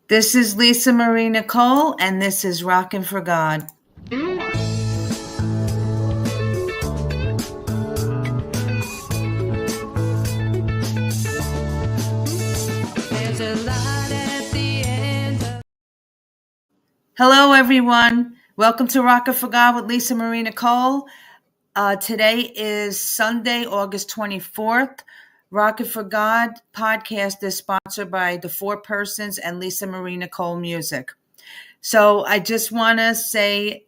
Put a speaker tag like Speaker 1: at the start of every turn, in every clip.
Speaker 1: This is Lisa Marie Nicole, and this is Rockin' for God. Hello, everyone. Welcome to Rockin' for God with Lisa Marie Nicole. Today is Sunday, August 24th. Rockin' for God podcast is sponsored by The Four Persons and Lisa Marie Nicole Music. So I just want to say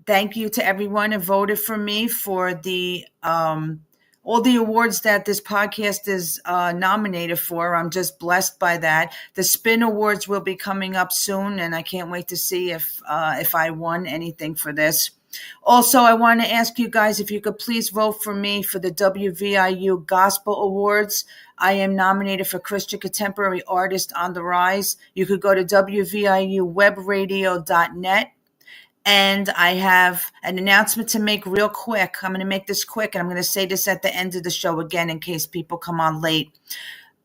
Speaker 1: thank you to everyone who voted for me for the all the awards that this podcast is nominated for. I'm just blessed by that. The Spin Awards will be coming up soon, and I can't wait to see if I won anything for this. Also, I want to ask you guys if you could please vote for me for the WVIU Gospel Awards. I am nominated for Christian Contemporary Artist on the Rise. You could go to WVIUwebradio.net. And I have an announcement to make real quick. I'm going to make this quick, and I'm going to say this at the end of the show again in case people come on late.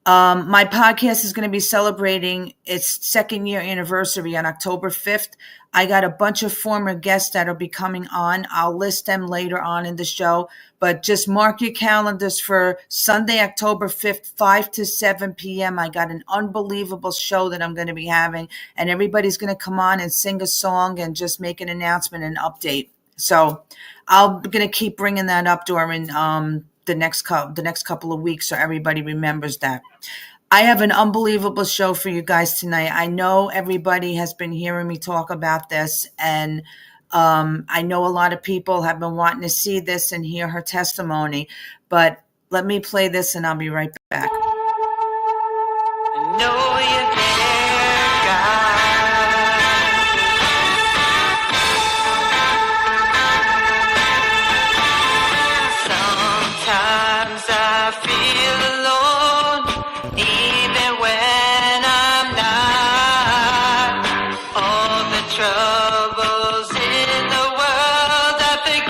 Speaker 1: My podcast is going to be celebrating its second year anniversary on October 5th. I got a bunch of former guests that will be coming on. I'll list them later on in the show, but just mark your calendars for Sunday, October 5th, 5 to 7 p.m. I got an unbelievable show that I'm going to be having, and everybody's going to come on and sing a song and just make an announcement and update. So I'm going to keep bringing that up during the next couple of weeks so everybody remembers that. I have an unbelievable show for you guys tonight. I know everybody has been hearing me talk about this, and I know a lot of people have been wanting to see this and hear her testimony, but let me play this and I'll be right back. I know you're there, God. Sometimes I feel alone, even when I'm not. All the troubles in the world, I think.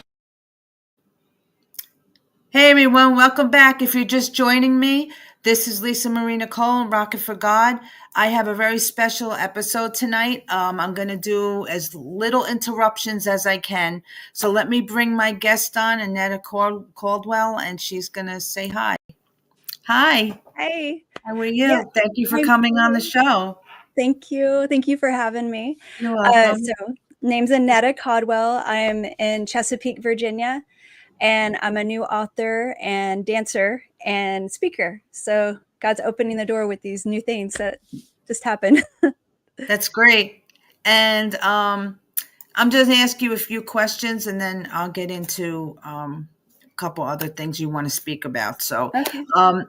Speaker 1: Hey everyone, welcome back. If you're just joining me, this is Lisa Marie Nicole and Rockin' for God. I have a very special episode tonight. I'm going to do as little interruptions as I can. So let me bring my guest on, Annetta Caldwell, and she's going to say hi. Hi.
Speaker 2: Hey.
Speaker 1: How are you? Yeah. Thank you for coming on the show.
Speaker 2: Thank you. Thank you for having me.
Speaker 1: You're welcome.
Speaker 2: So name's Annetta Caldwell. I'm in Chesapeake, Virginia, and I'm a new author and dancer and speaker. So God's opening the door with these new things that just happened.
Speaker 1: That's great. And I'm just going to ask you a few questions, and then I'll get into a couple other things you want to speak about. So okay.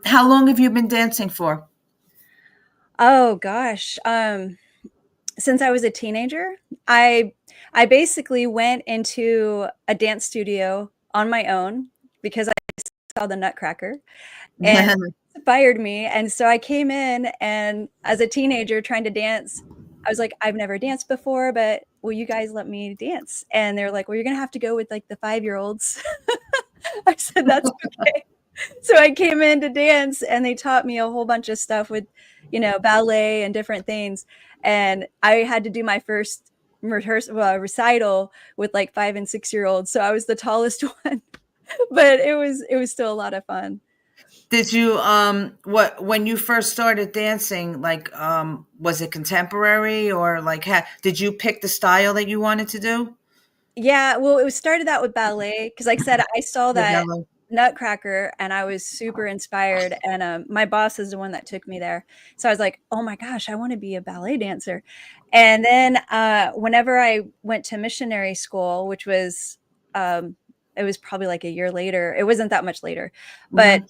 Speaker 1: How long have you been dancing for?
Speaker 2: Oh, gosh. Since I was a teenager, I basically went into a dance studio on my own because I saw the Nutcracker and it inspired me. And so I came in, and as a teenager trying to dance, I was like, I've never danced before, but will you guys let me dance? And they're like, well, you're going to have to go with like the 5-year-olds. I said, that's okay. So I came in to dance, and they taught me a whole bunch of stuff with, ballet and different things. And I had to do my first recital with like 5 and 6-year-olds. So I was the tallest one, but it was still a lot of fun.
Speaker 1: Did you, when you first started dancing, like, was it contemporary or like, did you pick the style that you wanted to do?
Speaker 2: Yeah, well, it started out with ballet because, like I said, I saw that Nutcracker and I was super inspired. And my boss is the one that took me there. So I was like, oh my gosh, I want to be a ballet dancer. And then whenever I went to missionary school, which was, it was probably like a year later. It wasn't that much later, but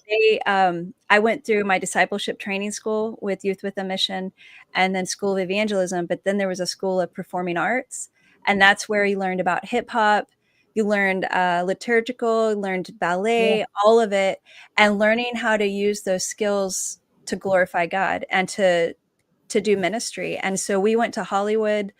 Speaker 2: I went through my discipleship training school with Youth with a Mission and then School of Evangelism. But then there was a School of Performing Arts. And that's where you learned about hip hop. You learned liturgical, learned ballet, all of it, and learning how to use those skills to glorify God and to do ministry. And so we went to Hollywood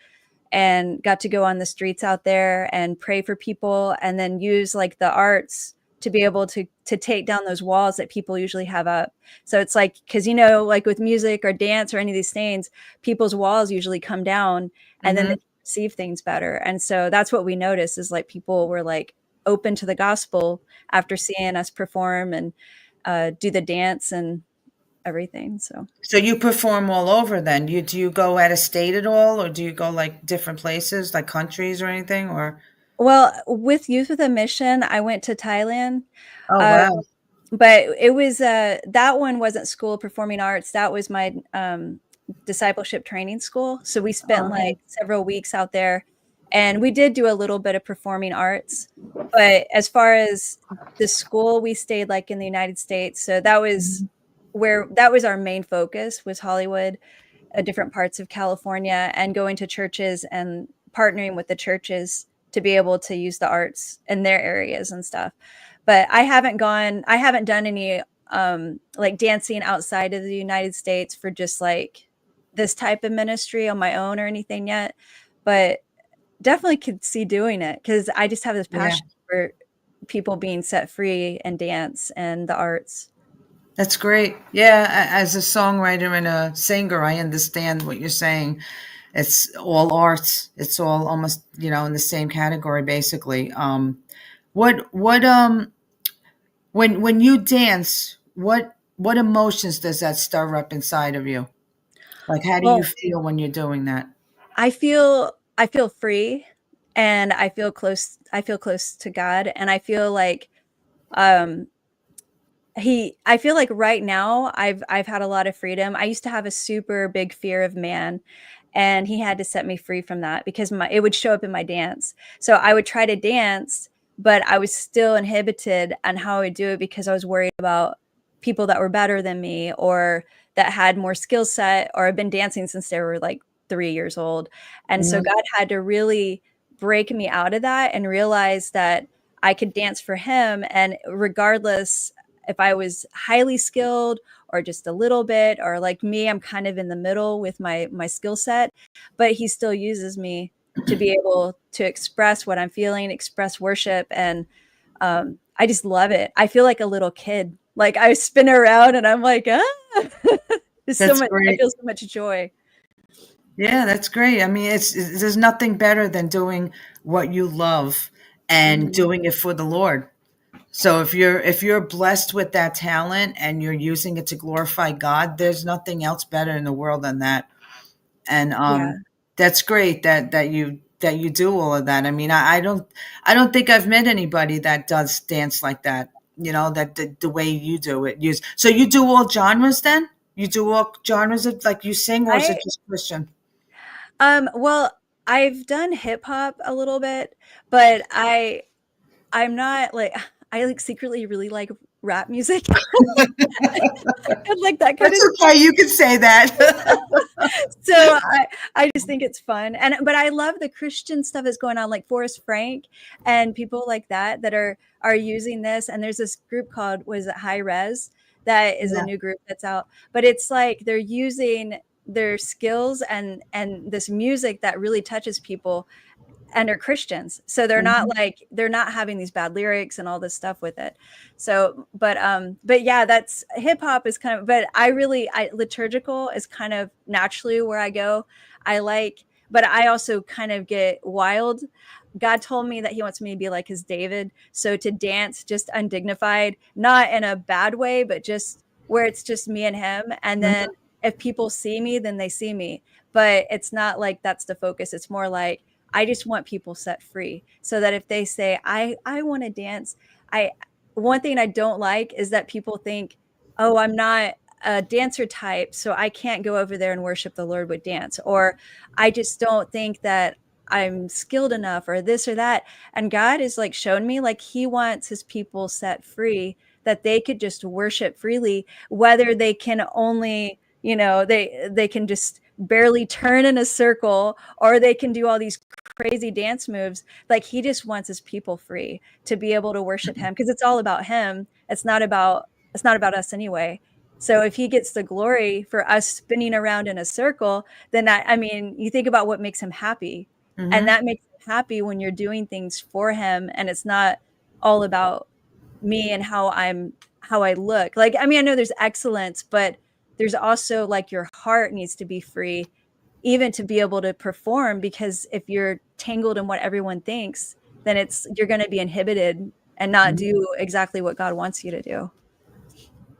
Speaker 2: and got to go on the streets out there and pray for people, and then use like the arts to be able to take down those walls that people usually have up. So it's like, because like with music or dance or any of these things, people's walls usually come down, and then they receive things better. And so that's what we noticed, is like people were like open to the gospel after seeing us perform and do the dance and everything.
Speaker 1: So you perform all over then? Do you go out of state at all, or do you go like different places, like countries or anything, or?
Speaker 2: Well, with Youth with a Mission, I went to Thailand.
Speaker 1: Oh,
Speaker 2: Uh,
Speaker 1: wow.
Speaker 2: but it was that one wasn't School of Performing Arts. That was my discipleship training school. So we spent like several weeks out there, and we did do a little bit of performing arts. But as far as the school, we stayed like in the United States. So that was our main focus, was Hollywood, different parts of California, and going to churches and partnering with the churches to be able to use the arts in their areas and stuff. But I haven't done any like dancing outside of the United States for just like this type of ministry on my own or anything yet, but definitely could see doing it, because I just have this passion for people being set free and dance and the arts.
Speaker 1: That's great. Yeah, as a songwriter and a singer, I understand what you're saying. It's all arts. It's all almost, in the same category, basically. What when you dance, what emotions does that stir up inside of you? Like, how do you
Speaker 2: Well,
Speaker 1: feel when you're doing that?
Speaker 2: I feel free, and I feel close to God, and I feel like um I feel like right now I've had a lot of freedom. I used to have a super big fear of man, and he had to set me free from that, because it would show up in my dance. So I would try to dance, but I was still inhibited on how I would do it, because I was worried about people that were better than me, or that had more skill set, or have been dancing since they were like 3 years old. And so
Speaker 1: Mhm.
Speaker 2: God had to really break me out of that and realize that I could dance for him. And regardless if I was highly skilled or just a little bit, or like me, I'm kind of in the middle with my skill set, but he still uses me to be able to express what I'm feeling, express worship. And I just love it. I feel like a little kid. Like I spin around and I'm like, ah. There's so
Speaker 1: That's
Speaker 2: much, I
Speaker 1: great.
Speaker 2: feel so much joy.
Speaker 1: Yeah, that's great. I mean, there's nothing better than doing what you love and
Speaker 2: Mhm.
Speaker 1: doing it for the Lord. So if you're blessed with that talent and you're using it to glorify God, there's nothing else better in the world than that. And
Speaker 2: Yeah.
Speaker 1: that's great that you do all of that. I mean, I don't think I've met anybody that does dance like that. That the way you do it. So you do all genres then? You do all genres of, like, you sing, or is
Speaker 2: I
Speaker 1: it just Christian?
Speaker 2: well, I've done hip hop a little bit, but I'm not like, I like secretly really like rap music and like that kind of
Speaker 1: That's
Speaker 2: stuff.
Speaker 1: okay. You can say that.
Speaker 2: So I just think it's fun. But I love the Christian stuff that's going on, like Forrest Frank and people like that are using this. And there's this group called, was it High Res? That is a
Speaker 1: Yeah.
Speaker 2: new group that's out. But it's like they're using their skills and this music that really touches people, and are Christians. So
Speaker 1: Mhm.
Speaker 2: they're not having these bad lyrics and all this stuff with it. So, but yeah, that's hip hop is kind of, but I liturgical is kind of naturally where I go. But I also kind of get wild. God told me that he wants me to be like his David. So to dance just undignified, not in a bad way, but just where it's just me and him. And then
Speaker 1: Mhm.
Speaker 2: if people see me, then they see me. But it's not like that's the focus. It's more like, I just want people set free, so that if they say, I want to dance, I one thing I don't like is that people think, oh, I'm not a dancer type, so I can't go over there and worship the Lord with dance, or I just don't think that I'm skilled enough, or this or that. And God has like shown me, like he wants his people set free, that they could just worship freely, whether they can only, they can just barely turn in a circle, or they can do all these crazy dance moves. Like he just wants his people free to be able to worship him, because it's all about him. It's not about us anyway. So if he gets the glory for us spinning around in a circle, then I mean, you think about what makes him happy. And
Speaker 1: Mhm.
Speaker 2: that makes him happy when you're doing things for him, and it's not all about me and how I look. Like, I mean, I know there's excellence, but there's also like your heart needs to be free even to be able to perform, because if you're tangled in what everyone thinks, then you're going to be inhibited and not do exactly what God wants you to do.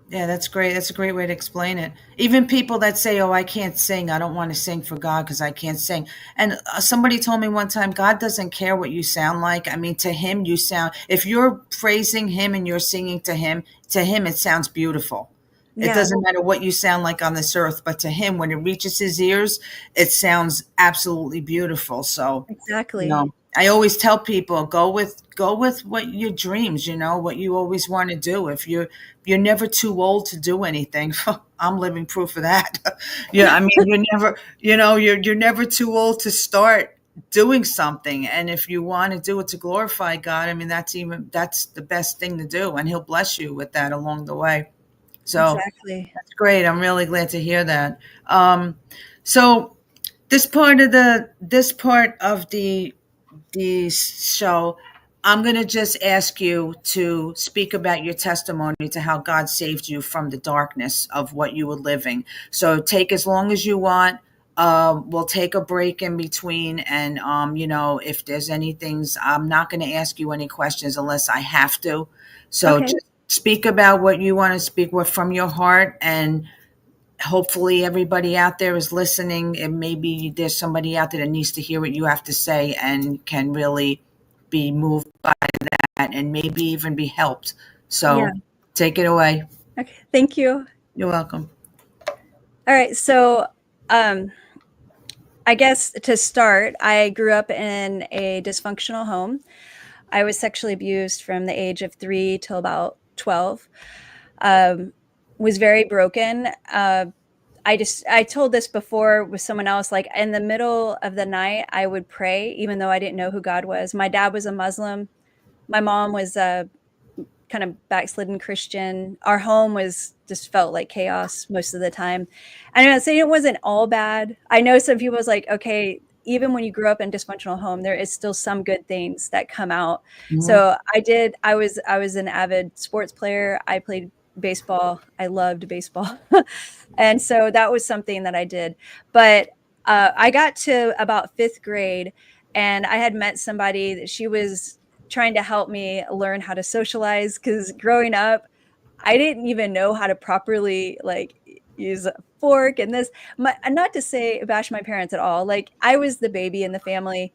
Speaker 1: Yeah, that's great. That's a great way to explain it. Even people that say, "Oh, I can't sing. I don't want to sing for God because I can't sing." And somebody told me one time, God doesn't care what you sound like. I mean, to him, you sound, if you're praising him and you're singing to him, it sounds beautiful. It
Speaker 2: Yeah,
Speaker 1: doesn't matter what you sound like on this earth, but to him, when it reaches his ears, it sounds absolutely beautiful. So,
Speaker 2: exactly.
Speaker 1: I always tell people, go with what your dreams, what you always want to do. If you're never too old to do anything. I'm living proof of that. Yeah, I mean, you're never too old to start doing something. And if you want to do it to glorify God, I mean, that's the best thing to do, and he'll bless you with that along the way. So
Speaker 2: Exactly.
Speaker 1: that's great. I'm really glad to hear that. So this part of the show, I'm going to just ask you to speak about your testimony to how God saved you from the darkness of what you were living. So take as long as you want. We'll take a break in between. And, if there's any things, I'm not going to ask you any questions unless I have to. So
Speaker 2: Okay.
Speaker 1: just speak about what you want to speak with from your heart, and hopefully everybody out there is listening, and maybe there's somebody out there that needs to hear what you have to say and can really be moved by that and maybe even be helped.
Speaker 2: Yeah.
Speaker 1: So take it away.
Speaker 2: Okay. Thank you.
Speaker 1: You're welcome.
Speaker 2: All right. So, um, I guess to start, I grew up in a dysfunctional home. I was sexually abused from the age of 3 till about 12. Um, was very broken. I told this before with someone else, like in the middle of the night, I would pray, even though I didn't know who God was. My dad was a Muslim. My mom was a kind of backslidden Christian. Our home was just felt like chaos most of the time. I'm not saying it wasn't all bad. I know some people was like, okay, even when you grow up in a dysfunctional home, there is still some good things that come out.
Speaker 1: Mhm.
Speaker 2: So I was an avid sports player. I played baseball. I loved baseball. And so that was something that I did. But I got to about fifth grade, and I had met somebody that she was trying to help me learn how to socialize, because growing up, I didn't even know how to properly like use a fork and this. Not to say bash my parents at all. Like, I was the baby in the family.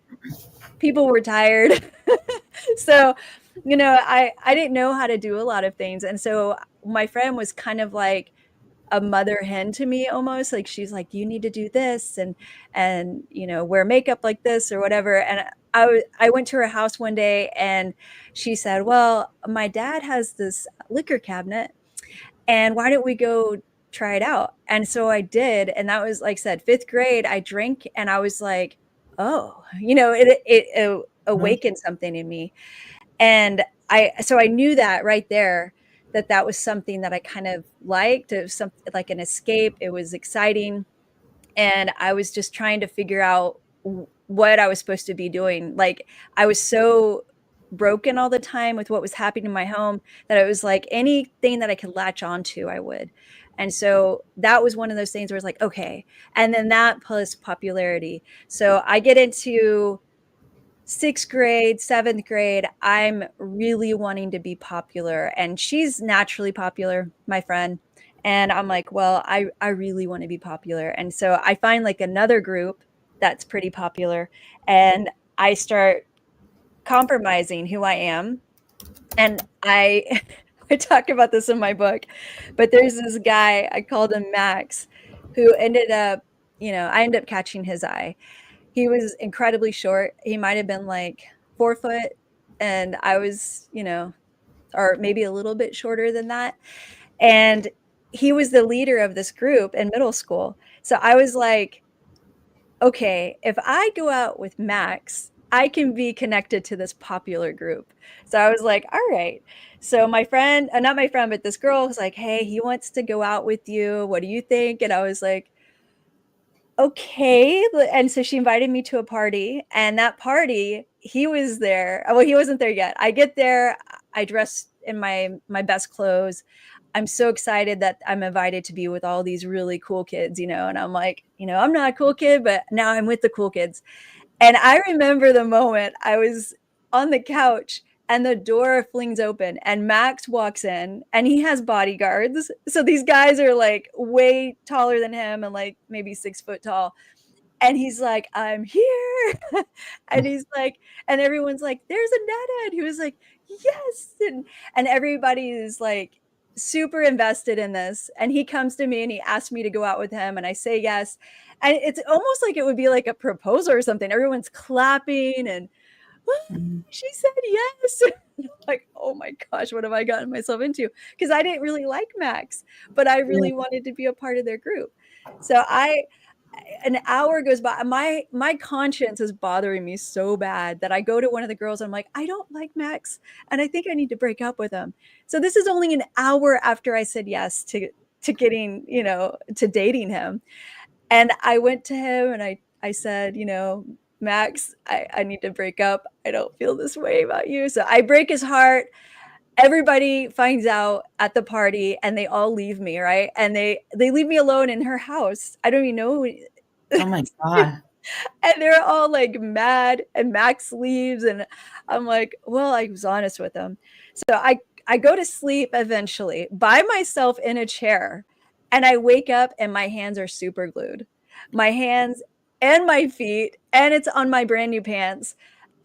Speaker 2: People were tired. So, I didn't know how to do a lot of things. And so my friend was kind of like a mother hen to me almost. Like, she's like, you need to do this and wear makeup like this or whatever. And I went to her house one day, and she said, well, my dad has this liquor cabinet, and why don't we go try it out? And so I did, and that was, like I said, fifth grade. I drank, and I was like, oh, it
Speaker 1: Mhm.
Speaker 2: awakened something in me. And I knew that right there, that was something that I kind of liked. It was something like an escape. It was exciting. And I was just trying to figure out what I was supposed to be doing. Like, I was so broken all the time with what was happening in my home, that it was like anything that I could latch onto, I would. And so that was one of those things where it's like, okay. And then that plus popularity. So I get into sixth grade, seventh grade, I'm really wanting to be popular. And she's naturally popular, my friend. And I'm like, well, I really want to be popular. And so I find like another group that's pretty popular, and I start compromising who I am. And I I talk about this in my book, but there's this guy, I called him Max, who ended up, I ended up catching his eye. He was incredibly short. He might have been like 4 foot, and I was, or maybe a little bit shorter than that. And he was the leader of this group in middle school. So I was like, okay, if I go out with Max, I can be connected to this popular group. So I was like, all right. So my friend, not my friend, but this girl was like, hey, he wants to go out with you. What do you think? And I was like, okay. And so she invited me to a party, and that party, he was there. Well, he wasn't there yet. I get there, I dress in my best clothes. I'm so excited that I'm invited to be with all these really cool kids, and I'm like, I'm not a cool kid, but now I'm with the cool kids. And I remember the moment I was on the couch and the door flings open and Max walks in and he has bodyguards. So these guys are like way taller than him and like maybe 6 foot tall. And he's like, I'm here. And he's like, and everyone's like, there's Annetta. And he was like, yes. And everybody is like super invested in this. And he comes to me and he asked me to go out with him. And I say yes. And it's almost like it would be like a proposal or something. Everyone's clapping and she said yes. Like, oh my gosh, what have I gotten myself into? Because I didn't really like Max, but I really wanted to be a part of their group. So an hour goes by. My conscience is bothering me so bad that I go to one of the girls. And I'm like, I don't like Max, and I think I need to break up with him. So this is only an hour after I said yes to getting, to dating him. And I went to him and I said, Max, I need to break up. I don't feel this way about you. So I break his heart. Everybody finds out at the party and they all leave me, right? And they leave me alone in her house. I don't even know.
Speaker 1: Oh my God.
Speaker 2: And they're all like mad and Max leaves. And I'm like, well, I was honest with them. So I go to sleep eventually by myself in a chair. And I wake up and my hands are super glued. My hands and my feet. And it's on my brand new pants.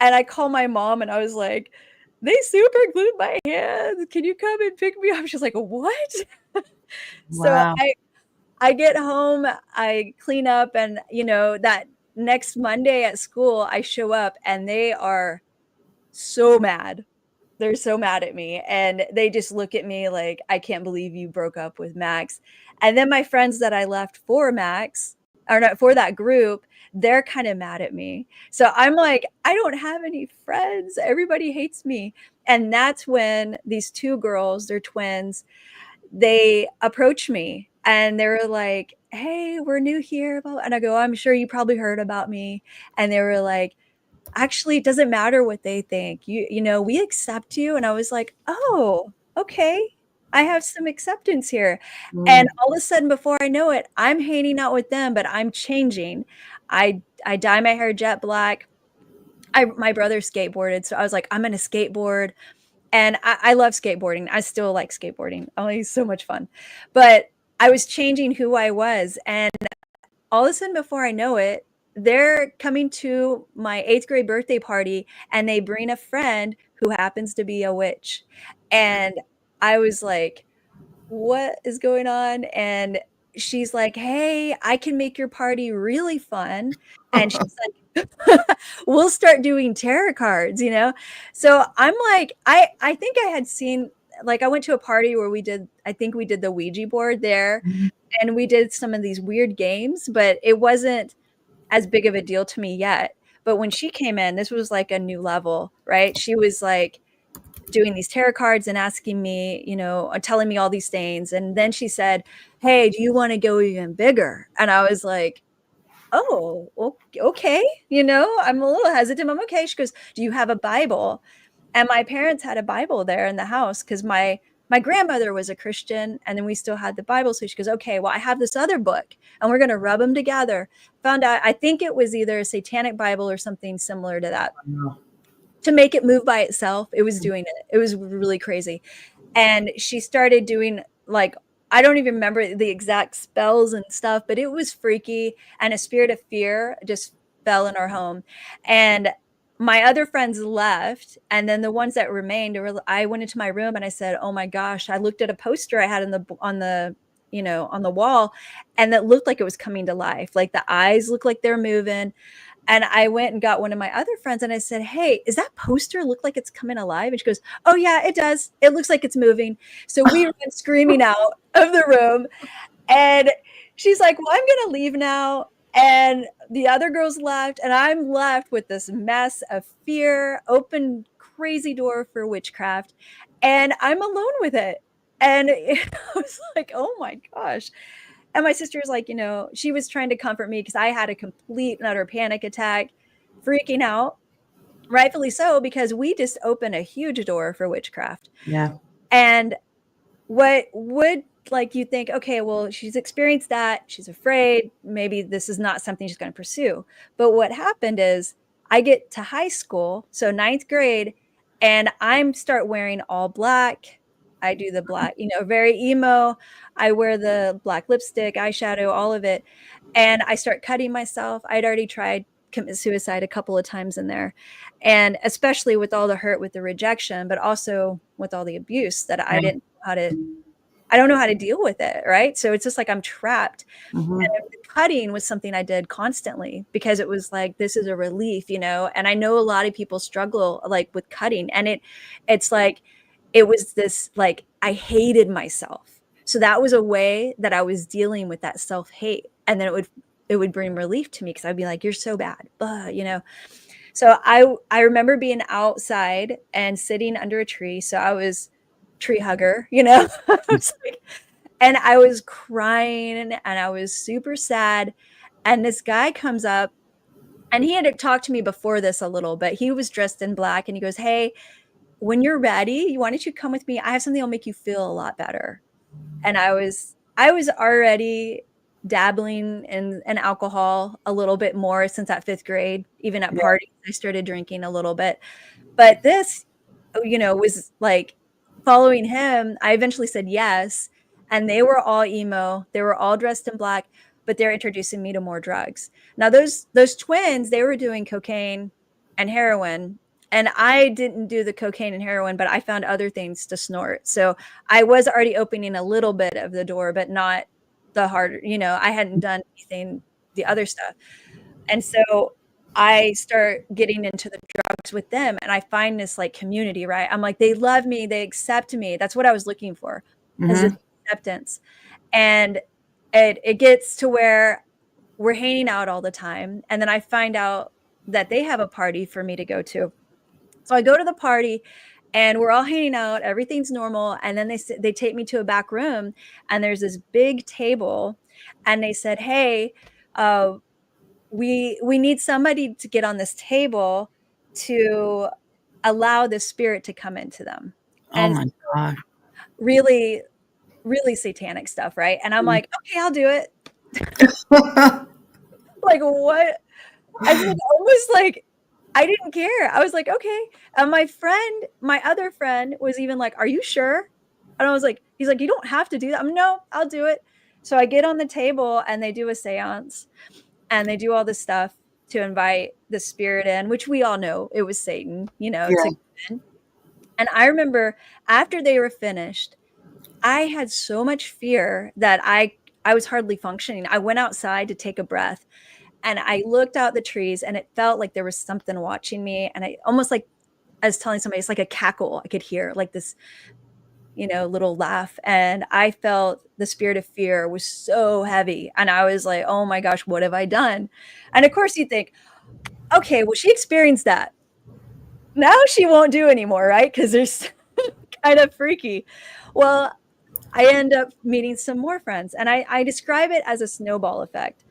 Speaker 2: And I call my mom and I was like, they super glued my hands. Can you come and pick me up? She's like, what? So
Speaker 1: Wow.
Speaker 2: I get home, I clean up, and that next Monday at school, I show up and they are so mad. They're so mad at me. And they just look at me like, I can't believe you broke up with Max. And then my friends that I left for Max, or not for that group, they're kind of mad at me. So I'm like, I don't have any friends. Everybody hates me. And that's when these two girls, they're twins, they approached me and they were like, hey, we're new here. And I go, I'm sure you probably heard about me. And they were like, actually, it doesn't matter what they think. We accept you. And I was like, oh, okay. I have some acceptance here. And all of a sudden, before I know it, I'm hanging out with them, but I'm changing. I dye my hair jet black. My brother skateboarded. So I was like, I'm going to skateboard. And I love skateboarding. I still like skateboarding. Oh, it's so much fun. But I was changing who I was. And all of a sudden, before I know it, they're coming to my 8th grade birthday party and they bring a friend who happens to be a witch. And I was like, what is going on? And she's like, hey, I can make your party really fun. And she's like, we'll start doing tarot cards, So I'm like, I think I had seen, like, I went to a party where I think we did the Ouija board there and we did some of these weird games, but it wasn't as big of a deal to me yet. But when she came in, this was like a new level, right? She was like doing these tarot cards and asking me, telling me all these things. And then she said, hey, do you want to go even bigger? And I was like, oh, okay. I'm a little hesitant. I'm okay. She goes, do you have a Bible? And my parents had a Bible there in the house because my grandmother was a Christian and then we still had the Bible. So she goes, okay, well, I have this other book and we're going to rub them together. Found out, I think it was either a satanic Bible or something similar to that. To make it move by itself. It was doing it. It was really crazy. And she started doing, like, I don't even remember the exact spells and stuff, but it was freaky. And a spirit of fear just fell in our home. And my other friends left. And then the ones that remained, I went into my room and I said, oh my gosh, I looked at a poster I had on the wall, and that looked like it was coming to life. Like the eyes looked like they're moving. And I went and got one of my other friends and I said, hey, does that poster look like it's coming alive? And she goes, oh yeah, it does. It looks like it's moving. So we ran screaming out of the room. And she's like, well, I'm going to leave now. And the other girls left. And I'm left with this mess of fear, open crazy door for witchcraft. And I'm alone with it. And I was like, oh my gosh. And my sister was like, she was trying to comfort me because I had a complete and utter panic attack, freaking out, rightfully so, because we just opened a huge door for witchcraft.
Speaker 1: Yeah.
Speaker 2: And what would like you think, okay, well, she's experienced that, she's afraid, maybe this is not something she's going to pursue. But what happened is I get to high school, so ninth grade, and I'm start wearing all black. I do the black, very emo. I wear the black lipstick, eyeshadow, all of it. And I start cutting myself. I'd already tried commit suicide a couple of times in there. And especially with all the hurt with the rejection, but also with all the abuse that I didn't know how to, I don't know how to deal with it. Right. So it's just like I'm trapped.
Speaker 1: Mm-hmm.
Speaker 2: And cutting was something I did constantly because it was like, this is a relief, and I know a lot of people struggle like with cutting, and it's like, it was this, like, I hated myself. So that was a way that I was dealing with that self-hate. And then it would bring relief to me because I'd be like, you're so bad. So I remember being outside and sitting under a tree. So I was tree hugger, I was like, and I was crying and I was super sad. And this guy comes up, and he had talked to me before this a little, but he was dressed in black, and he goes, hey, when you're ready, why don't you come with me? I have something that'll make you feel a lot better. And I was already dabbling in alcohol a little bit more since that 5th grade. Even at parties, I started drinking a little bit. But this, was like following him. I eventually said yes. And they were all emo. They were all dressed in black, but they're introducing me to more drugs. Now, those twins, they were doing cocaine and heroin. And I didn't do the cocaine and heroin, but I found other things to snort. So I was already opening a little bit of the door, but not the harder, I hadn't done anything, the other stuff. And so I start getting into the drugs with them, and I find this like community, right? I'm like, they love me, they accept me. That's what I was looking for, is this acceptance. And it gets to where we're hanging out all the time. And then I find out that they have a party for me to go to. So I go to the party, and we're all hanging out, everything's normal. And then they take me to a back room, and there's this big table, and they said, hey, we need somebody to get on this table to allow the spirit to come into them.
Speaker 1: Oh my God.
Speaker 2: Really, really satanic stuff, right? And I'm like, okay, I'll do it. Like, what? I said, almost like, I didn't care. I was like, okay. And my other friend was even like, are you sure? And I was like, he's like, you don't have to do that. No, I'll do it. So I get on the table, and they do a seance, and they do all this stuff to invite the spirit in, which we all know it was Satan, to come in. And I remember after they were finished, I had so much fear that I was hardly functioning. I went outside to take a breath, and I looked out the trees, and it felt like there was something watching me. And I almost like, I was telling somebody, it's like a cackle I could hear, like this, little laugh. And I felt the spirit of fear was so heavy. And I was like, oh my gosh, what have I done? And of course you think, okay, well, she experienced that. Now she won't do anymore, right? Because there's kind of freaky. Well, I end up meeting some more friends, and I describe it as a snowball effect.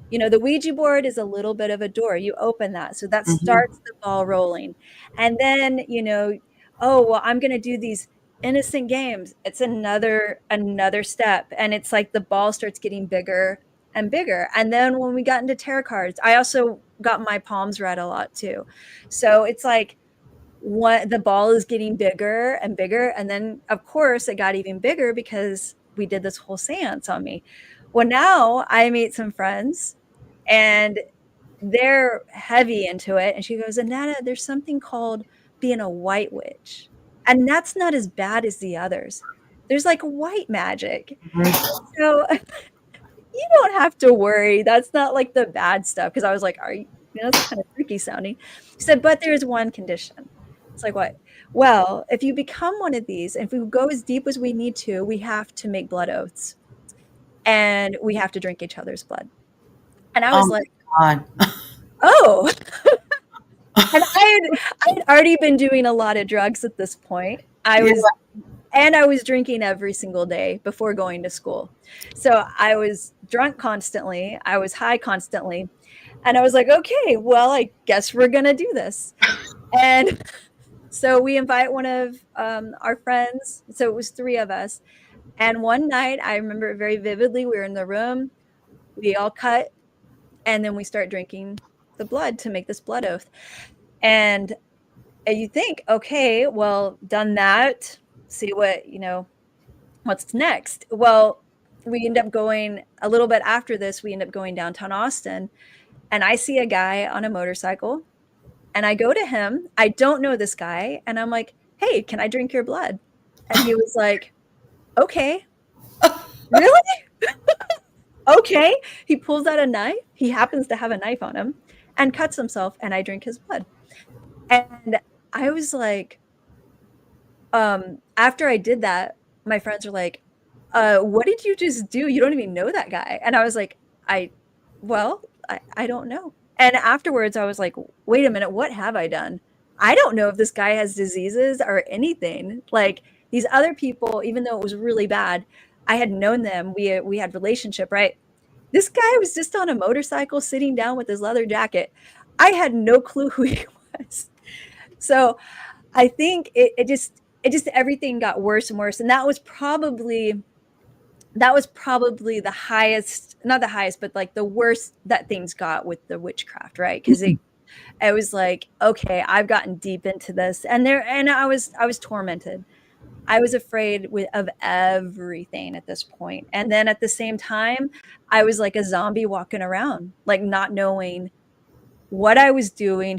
Speaker 2: The Ouija board is a little bit of a door. You open that. So that starts the ball rolling. And then, oh, well, I'm going to do these innocent games. It's another step. And it's like the ball starts getting bigger and bigger. And then when we got into tarot cards, I also got my palms read a lot too. So it's like, what, the ball is getting bigger and bigger. And then of course it got even bigger because we did this whole seance on me. Well, now I meet some friends, and they're heavy into it. And she goes, Annetta, there's something called being a white witch. And that's not as bad as the others. There's like white magic. So you don't have to worry. That's not like the bad stuff. Because I was like, are you, that's kind of freaky sounding. She said, but there's one condition. It's like, what? Well, if you become one of these, if we go as deep as we need to, we have to make blood oaths. And we have to drink each other's blood. And I was like,
Speaker 1: God.
Speaker 2: oh. And I had already been doing a lot of drugs at this point. I was drinking every single day before going to school. So I was drunk constantly. I was high constantly. And I was like, okay, well, I guess we're going to do this. And So we invite one of our friends. So it was 3 of us. And one night, I remember it very vividly. We were in the room, we all cut, and then we start drinking the blood to make this blood oath. And you think, okay, well, done that, see what, what's next. Well, we end up going a little bit after this, we end up going downtown Austin, and I see a guy on a motorcycle, and I go to him. I don't know this guy, and I'm like, hey, can I drink your blood? And he was like, okay. Really? Okay. He pulls out a knife. He happens to have a knife on him and cuts himself, and I drink his blood. And I was like, after I did that, my friends were like, what did you just do? You don't even know that guy. And I was like, well, I don't know. And afterwards I was like, wait a minute, what have I done? I don't know if this guy has diseases or anything. Like, these other people, even though it was really bad, I had known them. We had relationship, right? This guy was just on a motorcycle sitting down with his leather jacket. I had no clue who he was. So I think it just everything got worse and worse. And that was probably the highest, not the highest, but like the worst that things got with the witchcraft, right? Because I was like, okay, I've gotten deep into this, and I was tormented. I was afraid of everything at this point. And then at the same time, I was like a zombie walking around, like not knowing what I was doing,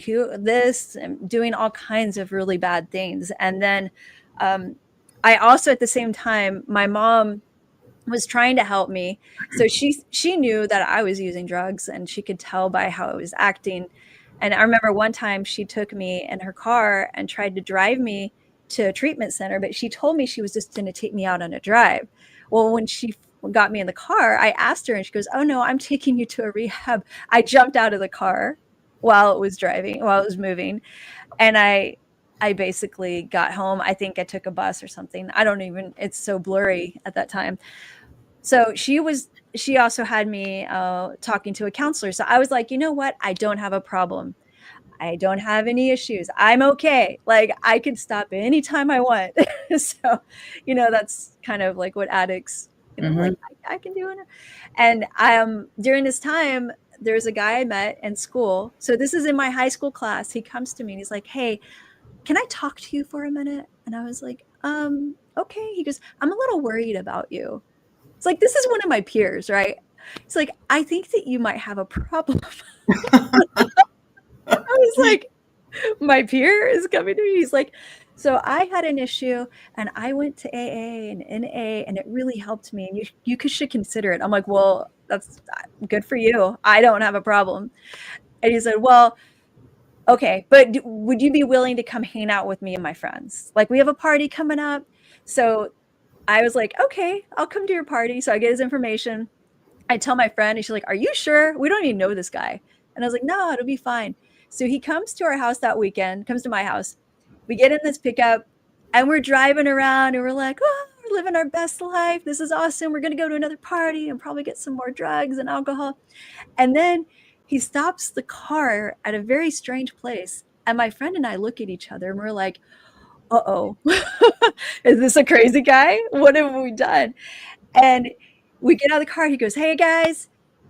Speaker 2: doing all kinds of really bad things. And then I also, at the same time, my mom was trying to help me. So she knew that I was using drugs, and she could tell by how I was acting. And I remember one time she took me in her car and tried to drive me to a treatment center, but she told me she was just going to take me out on a drive. Well, when she got me in the car, I asked her, and she goes, "Oh no, I'm taking you to a rehab." I jumped out of the car while it was moving. And I basically got home. I think I took a bus or something. I don't even, it's so blurry at that time. So she also had me talking to a counselor. So I was like, you know what? I don't have a problem. I don't have any issues. I'm okay. Like, I could stop anytime I want. So, that's kind of like what addicts, like I can do it. And during this time, there's a guy I met in school. So this is in my high school class. He comes to me and he's like, hey, can I talk to you for a minute? And I was like, okay. He goes, I'm a little worried about you. It's like, this is one of my peers, right? It's like, I think that you might have a problem. I was like, my peer is coming to me. He's like, so I had an issue, and I went to AA and NA, and it really helped me, and you should consider it. I'm like, well, that's good for you. I don't have a problem. And he said, well, okay, but would you be willing to come hang out with me and my friends? Like, we have a party coming up. So I was like, okay, I'll come to your party. So I get his information. I tell my friend, and she's like, are you sure? We don't even know this guy. And I was like, no, it'll be fine. So he comes to our house that weekend, comes to my house. We get in this pickup, and we're driving around, and we're like, oh, we're living our best life. This is awesome. We're going to go to another party and probably get some more drugs and alcohol. And then he stops the car at a very strange place. And my friend and I look at each other, and we're like, uh-oh, is this a crazy guy? What have we done? And we get out of the car. He goes, hey, guys,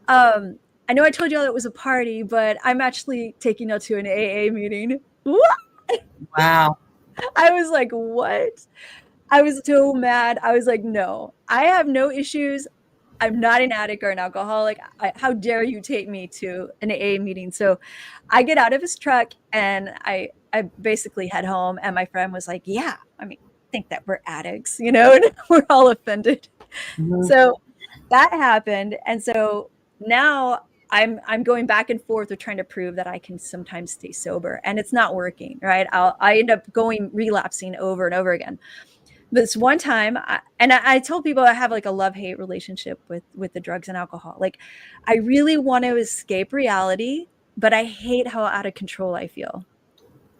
Speaker 2: I know I told you all it was a party, but I'm actually taking you to an AA meeting. What?
Speaker 1: Wow.
Speaker 2: I was like, what? I was so mad. I was like, no, I have no issues. I'm not an addict or an alcoholic. How dare you take me to an AA meeting? So I get out of his truck, and I basically head home. And my friend was like, yeah, I mean, think that we're addicts, and we're all offended. So that happened. And so now I'm going back and forth with trying to prove that I can sometimes stay sober, and it's not working, right? I end up relapsing over and over again. This one time, I told people I have like a love-hate relationship with the drugs and alcohol. Like, I really want to escape reality, but I hate how out of control I feel.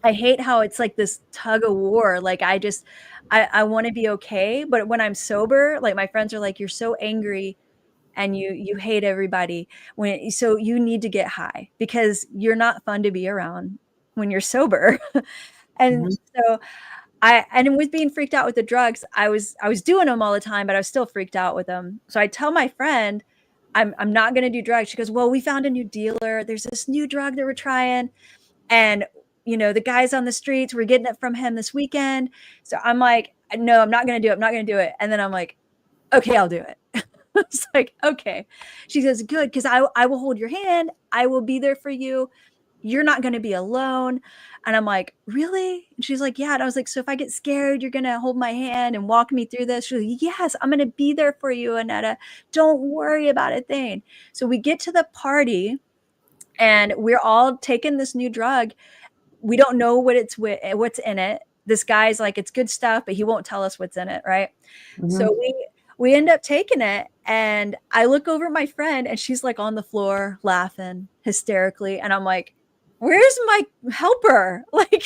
Speaker 2: I hate how it's like this tug of war. Like, I want to be okay, but when I'm sober, like, my friends are like, you're so angry and you hate everybody, so you need to get high because you're not fun to be around when you're sober. And so and with being freaked out with the drugs, I was doing them all the time, but I was still freaked out with them. So I tell my friend, I'm not going to do drugs. She goes, well, we found a new dealer. There's this new drug that we're trying. And, the guys on the streets, we're getting it from him this weekend. So I'm like, no, I'm not going to do it. I'm not going to do it. And then I'm like, okay, I'll do it. It's like, okay. She says, good, because I will hold your hand. I will be there for you. You're not going to be alone. And I'm like, really? And she's like, yeah. And I was like, so if I get scared, you're going to hold my hand and walk me through this? She's like, yes, I'm going to be there for you, Annetta. Don't worry about a thing. So we get to the party and we're all taking this new drug. We don't know what's in it. This guy's like, it's good stuff, but he won't tell us what's in it. Right. So we end up taking it, and I look over at my friend and she's like on the floor laughing hysterically. And I'm like, where's my helper? Like,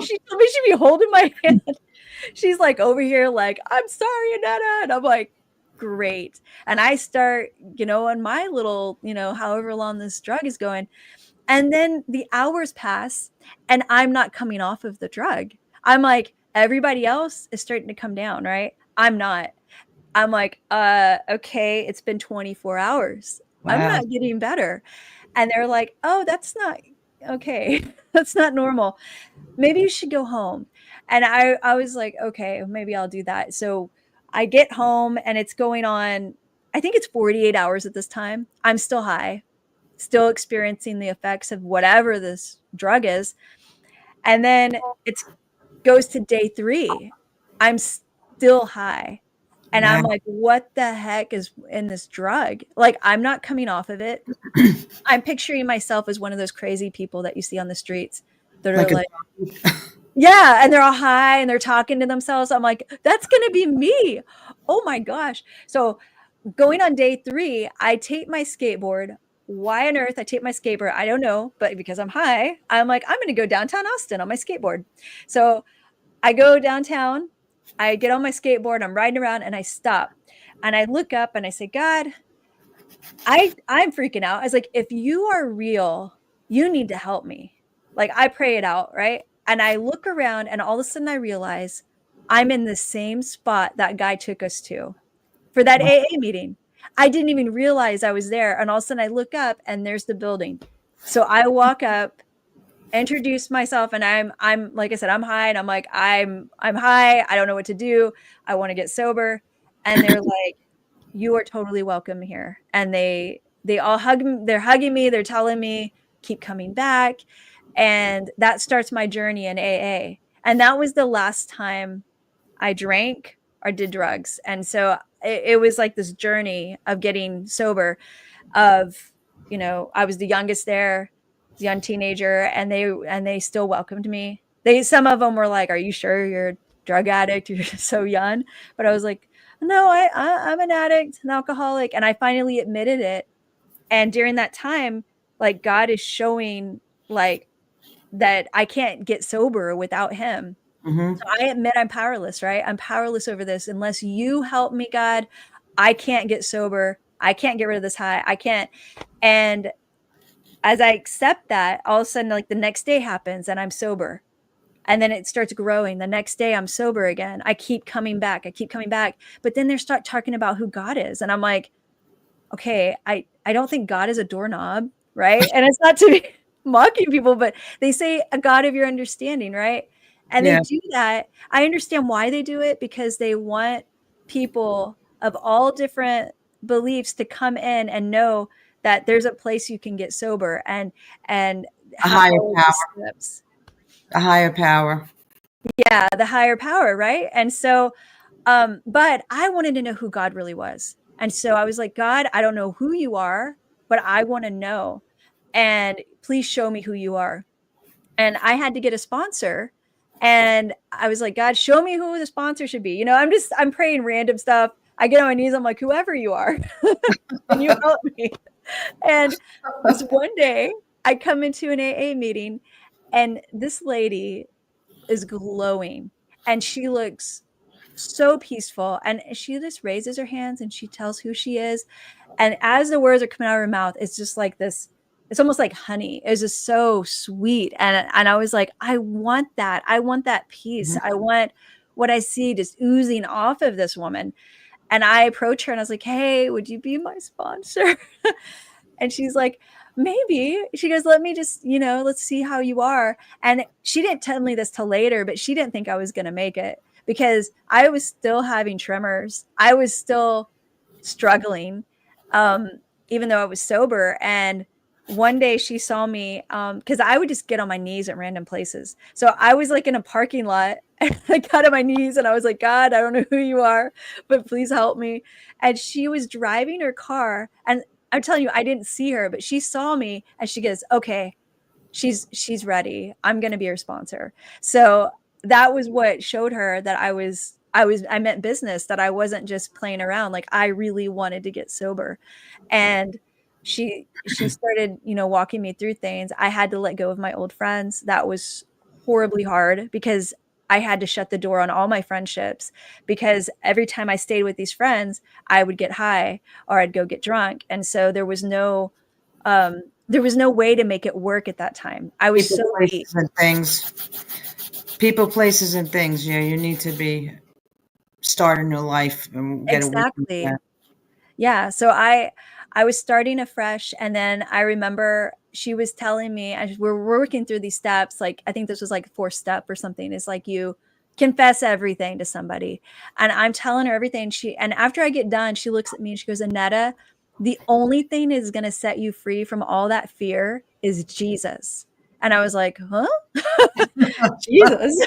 Speaker 2: she told me she'd be holding my hand. She's like over here like, I'm sorry, Annetta. And I'm like, great. And I start, on my little, however long this drug is going. And then the hours pass and I'm not coming off of the drug. I'm like, everybody else is starting to come down, right? I'm not. I'm like, okay, it's been 24 hours. Wow. I'm not getting better. And they're like, oh, that's not okay. That's not normal. Maybe you should go home. And I was like, okay, maybe I'll do that. So I get home and it's going on, I think it's 48 hours at this time. I'm still high, still experiencing the effects of whatever this drug is. And then it goes to day 3. I'm still high. And I'm like, what the heck is in this drug? Like, I'm not coming off of it. I'm picturing myself as one of those crazy people that you see on the streets that are like yeah, and they're all high and they're talking to themselves. I'm like, that's going to be me. Oh my gosh. So going on day 3, I take my skateboard. Why on earth I take my skateboard? I don't know, but because I'm high, I'm like, I'm going to go downtown Austin on my skateboard. So I go downtown, I get on my skateboard, I'm riding around, and I stop. And I look up and I say, God, I'm freaking out. I was like, if you are real, you need to help me. Like, I pray it out, right? And I look around and all of a sudden I realize I'm in the same spot that guy took us to for that AA meeting. I didn't even realize I was there. And all of a sudden I look up and there's the building. So I walk up, introduce myself, and I'm like I said, I'm high, and I'm like, I'm high. I don't know what to do. I want to get sober. And they're like, you are totally welcome here. And they all hug me. They're hugging me. They're telling me, keep coming back. And that starts my journey in AA. And that was the last time I drank or did drugs. And so it was like this journey of getting sober of, I was the youngest there, young teenager, and they still welcomed me. Some of them were like, are you sure you're a drug addict? You're so young. But I was like, no, I'm an addict, an alcoholic. And I finally admitted it. And during that time, like, God is showing like that I can't get sober without him. So I admit I'm powerless, right? I'm powerless over this. Unless you help me, God, I can't get sober. I can't get rid of this high. I can't. And as I accept that, all of a sudden, like, the next day happens and I'm sober. And then it starts growing. The next day I'm sober again. I keep coming back. But then they start talking about who God is. And I'm like, okay, I don't think God is a doorknob, right? And it's not to be mocking people, but they say a God of your understanding, right? And they do that. I understand why they do it, because they want people of all different beliefs to come in and know that there's a place you can get sober and
Speaker 1: a higher power. A higher power.
Speaker 2: Yeah, the higher power, right? And so, but I wanted to know who God really was. And so I was like, God, I don't know who you are, but I want to know. And please show me who you are. And I had to get a sponsor. And I was like, God, show me who the sponsor should be. I'm praying random stuff. I get on my knees. I'm like, whoever you are, can you help me? And this one day I come into an AA meeting and this lady is glowing and she looks so peaceful. And she just raises her hands and she tells who she is. And as the words are coming out of her mouth, it's just like this it's almost like honey. It was just so sweet. And I was like, I want that. I want that peace. I want what I see just oozing off of this woman. And I approached her and I was like, hey, would you be my sponsor? And she's like, maybe. She goes, let me just, let's see how you are. And she didn't tell me this till later, but she didn't think I was going to make it because I was still having tremors. I was still struggling, even though I was sober. And one day she saw me, because I would just get on my knees at random places. So I was like in a parking lot and I got on my knees and I was like, God, I don't know who you are, but please help me. And she was driving her car, and I'm telling you, I didn't see her, but she saw me and she goes, okay, she's ready. I'm going to be her sponsor. So that was what showed her that I meant business, that I wasn't just playing around. Like I really wanted to get sober. And she started, walking me through things. I had to let go of my old friends. That was horribly hard because I had to shut the door on all my friendships, because every time I stayed with these friends, I would get high or I'd go get drunk. And so there was no way to make it work at that time. I was
Speaker 1: People,
Speaker 2: so weak.
Speaker 1: places, and things. People, places, and things. Yeah, you need to be starting your life and get away from
Speaker 2: Exactly.
Speaker 1: that.
Speaker 2: Yeah. So I was starting afresh, and then I remember she was telling me, as we're working through these steps, like I think this was like 4th step or something. It's like you confess everything to somebody, and I'm telling her everything. And after I get done, she looks at me and she goes, Annetta, the only thing that's going to set you free from all that fear is Jesus. And I was like, huh? Jesus.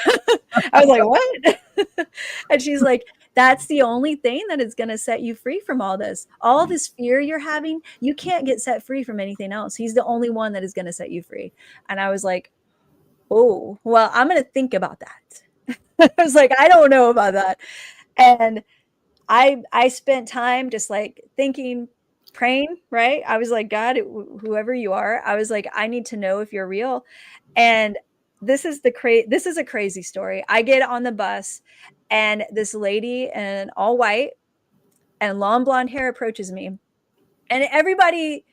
Speaker 2: I was like, what? And she's like, that's the only thing that is going to set you free from all this. All this fear you're having, you can't get set free from anything else. He's the only one that is going to set you free. And I was like, oh, well, I'm going to think about that. I was like, I don't know about that. And I spent time just like thinking, praying, right? I was like, God, whoever you are, I was like, I need to know if you're real. And this is a crazy story. I get on the bus and this lady in all white and long blonde hair approaches me, and everybody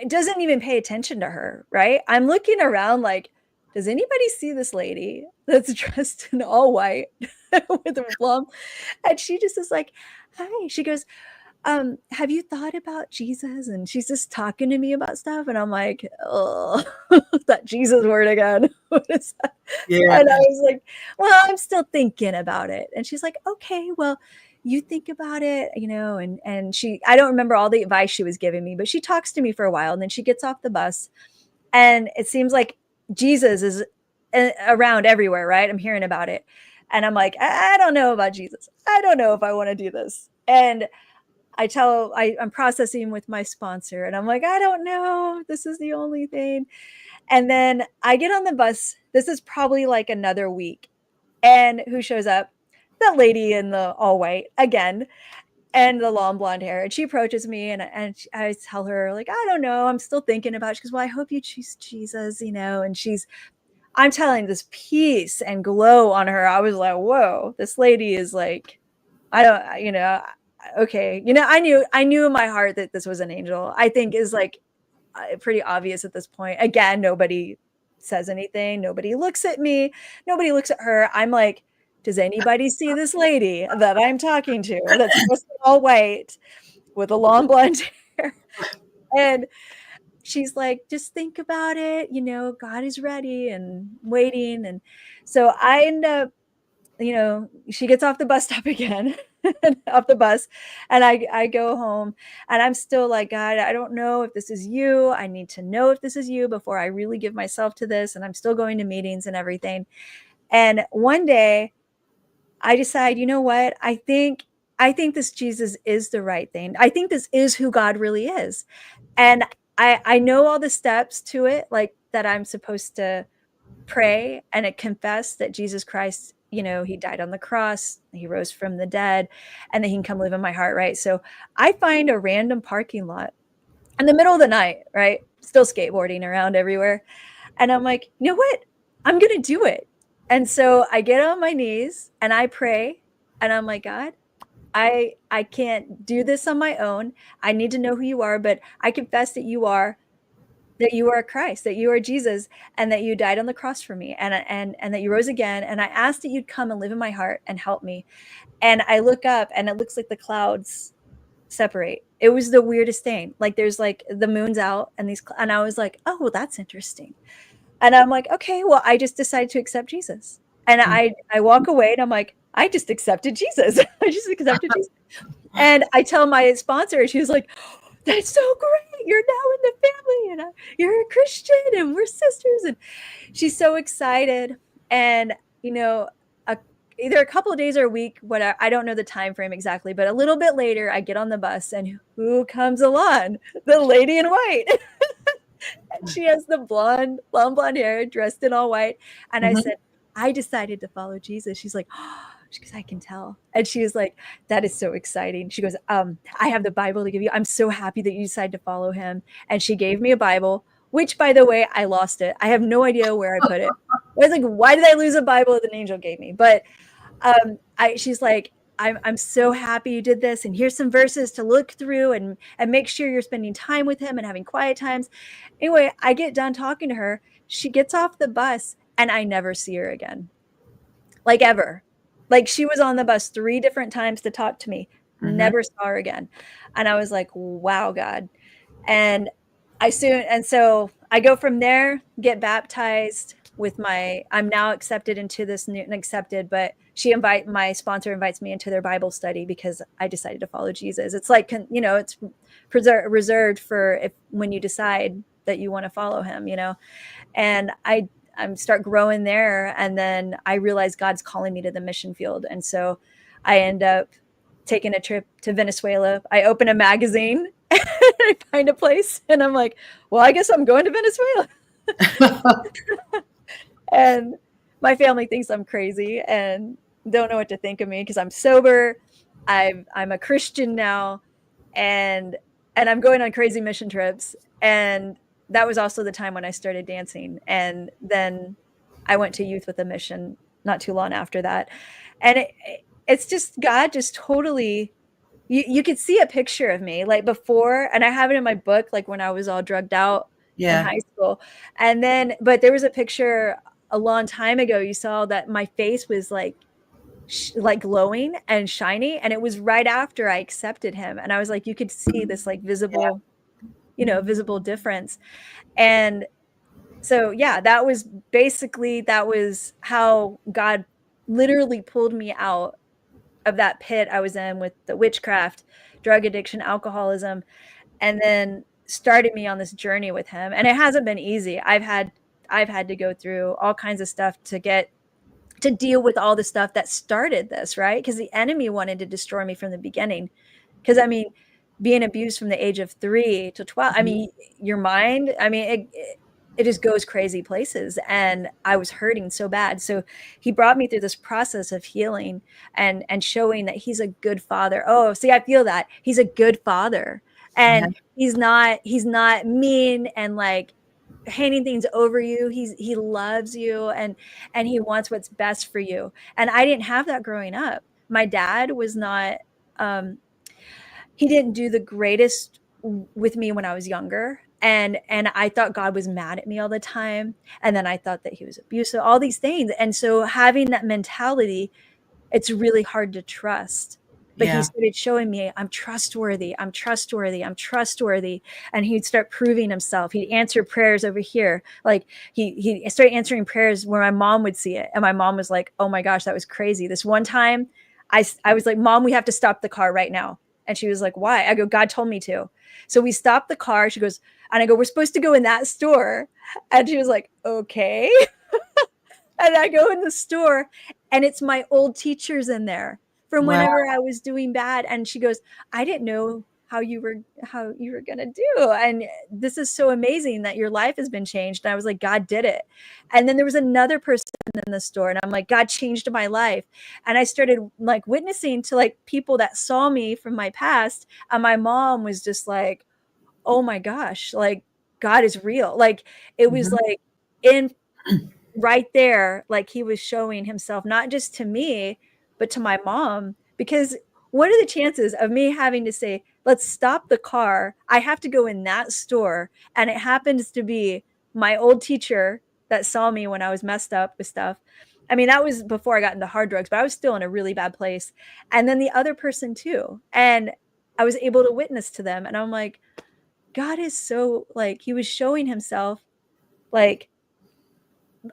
Speaker 2: doesn't even pay attention to her, right? I'm looking around like, does anybody see this lady that's dressed in all white with a blonde? And she just is like, hi. She goes, have you thought about Jesus? And she's just talking to me about stuff. And I'm like, oh, that Jesus word again. What is that?
Speaker 1: Yeah.
Speaker 2: And I was like, well, I'm still thinking about it. And she's like, okay, well, you think about it, and I don't remember all the advice she was giving me, but she talks to me for a while and then she gets off the bus, and it seems like Jesus is around everywhere, right? I'm hearing about it. And I'm like, I don't know about Jesus. I don't know if I want to do this. And I'm processing with my sponsor, and I'm like, I don't know. This is the only thing. And then I get on the bus. This is probably like another week. And who shows up? That lady in the all white again, and the long blonde hair. And she approaches me, and I tell her, like, I don't know. I'm still thinking about it. She goes, well, I hope you choose Jesus, and I'm telling this peace and glow on her. I was like, whoa, this lady is like, I don't, okay. I knew in my heart that this was an angel. I think is like pretty obvious at this point. Again, nobody says anything. Nobody looks at me. Nobody looks at her. I'm like, does anybody see this lady that I'm talking to that's dressed in all white with a long blonde hair? And she's like, just think about it. God is ready and waiting. And so I end up, she gets off the bus stop again, off the bus, and I go home, and I'm still like, God, I don't know if this is you. I need to know if this is you before I really give myself to this. And I'm still going to meetings and everything. And one day I decide, you know what? I think this Jesus is the right thing. I think this is who God really is. And I know all the steps to it, like that I'm supposed to pray and confess that Jesus Christ, he died on the cross, he rose from the dead, and that he can come live in my heart, right? So I find a random parking lot in the middle of the night, right? Still skateboarding around everywhere. And I'm like, you know what? I'm going to do it. And so I get on my knees and I pray, and I'm like, God, I can't do this on my own. I need to know who you are, but I confess that you are that you are Christ, that you are Jesus, and that you died on the cross for me, and that you rose again. And I asked that you'd come and live in my heart and help me. And I look up and it looks like the clouds separate. It was the weirdest thing. Like there's like the moon's out and and I was like, oh, well, that's interesting. And I'm like, okay, well, I just decided to accept Jesus. And I walk away and I'm like, I just accepted Jesus. I just accepted Jesus. And I tell my sponsor, she was like, that's so great. You're now in the family and you're a Christian and we're sisters. And she's so excited. And, you know, either a couple of days or a week, whatever, I don't know the time frame exactly, but a little bit later, I get on the bus and who comes along? The lady in white. And she has the long blonde hair, dressed in all white. And I said, I decided to follow Jesus. She's like, oh, because I can tell. And she was like, that is so exciting. She goes, I have the Bible to give you. I'm so happy that you decided to follow him. And she gave me a Bible, which, by the way, I lost it. I have no idea where I put it. I was like, why did I lose a Bible that an angel gave me? But she's like, I'm so happy you did this. And here's some verses to look through and make sure you're spending time with him and having quiet times. Anyway, I get done talking to her. She gets off the bus and I never see her again. Like ever. Like she was on the bus 3 different times to talk to me. Never saw her again. And I was like, wow, God. And so I go from there, get baptized with I'm now accepted into this new, but my sponsor invites me into their Bible study because I decided to follow Jesus. It's like, you know, it's reserved for when you decide that you want to follow him, you know. And I start growing there. And then I realize God's calling me to the mission field. And so I end up taking a trip to Venezuela. I open a magazine and I find a place and I'm like, well, I guess I'm going to Venezuela. And my family thinks I'm crazy and don't know what to think of me because I'm sober. I'm a Christian now, and I'm going on crazy mission trips. And that was also the time when I started dancing. And then I went to Youth with a Mission not too long after that. And it's just God just totally, you could see a picture of me like before, and I have it in my book, like when I was all drugged out in high school. And then, but there was a picture a long time ago, you saw that my face was like glowing and shiny. And it was right after I accepted him. And I was like, you could see this like visible, you know, visible difference. And so, yeah, that was how God literally pulled me out of that pit I was in with the witchcraft, drug addiction, alcoholism, and then started me on this journey with him. And it hasn't been easy. I've had to go through all kinds of stuff to deal with all the stuff that started this, right? Because the enemy wanted to destroy me from the beginning. Because I mean, being abused from the age of 3 to 12, I mean, your mind, I mean, it just goes crazy places. And I was hurting so bad. So he brought me through this process of healing and showing that he's a good father. Oh, see, I feel that he's a good father. And he's not mean and like handing things over you. He loves you and he wants what's best for you. And I didn't have that growing up. My dad was not, he didn't do the greatest with me when I was younger. And I thought God was mad at me all the time. And then I thought that he was abusive, all these things. And so having that mentality, it's really hard to trust. But he started showing me, I'm trustworthy. I'm trustworthy. I'm trustworthy. And he'd start proving himself. He'd answer prayers over here. Like he started answering prayers where my mom would see it. And my mom was like, oh my gosh, that was crazy. This one time I was like, Mom, we have to stop the car right now. And she was like, why? I go, God told me to. So we stopped the car. She goes, and I go, we're supposed to go in that store. And she was like, okay. And I go in the store and it's my old teachers in there from whenever I was doing bad. And she goes, I didn't know how you were going to do. And this is so amazing that your life has been changed. And I was like, God did it. And then there was another person in the store and I'm like, God changed my life. And I started like witnessing to like people that saw me from my past. And my mom was just like, oh my gosh, like God is real. Like it was like in right there, like he was showing himself, not just to me, but to my mom, because what are the chances of me having to say, let's stop the car. I have to go in that store. And it happens to be my old teacher that saw me when I was messed up with stuff. I mean, that was before I got into hard drugs, but I was still in a really bad place. And then the other person too. And I was able to witness to them. And I'm like, God is so, like, he was showing himself, like,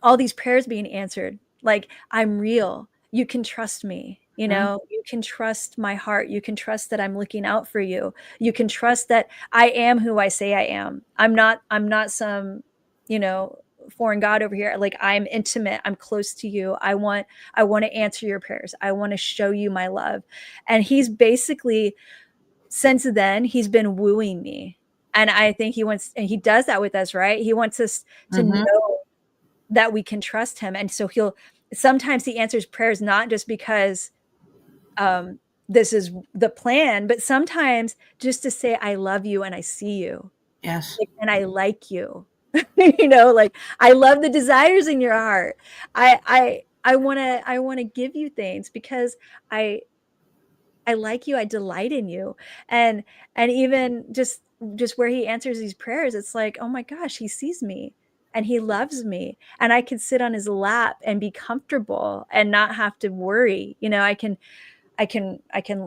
Speaker 2: all these prayers being answered. Like, I'm real. You can trust me. You know, you can trust my heart. You can trust that I'm looking out for you. You can trust that I am who I say I am. I'm not some, you know, foreign God over here. Like, I'm intimate. I'm close to you. I want to answer your prayers. I want to show you my love. And he's basically, since then, he's been wooing me. And I think and he does that with us, right? He wants us to know that we can trust him. And so sometimes he answers prayers, not just because this is the plan, but sometimes just to say, I love you and I see you.
Speaker 1: Yes.
Speaker 2: Like, and I like you. You know, like, I love the desires in your heart. I want to give you things because I like you. I delight in you. And even just where he answers these prayers, it's like, oh my gosh, he sees me and he loves me, and I can sit on his lap and be comfortable and not have to worry. You know, I can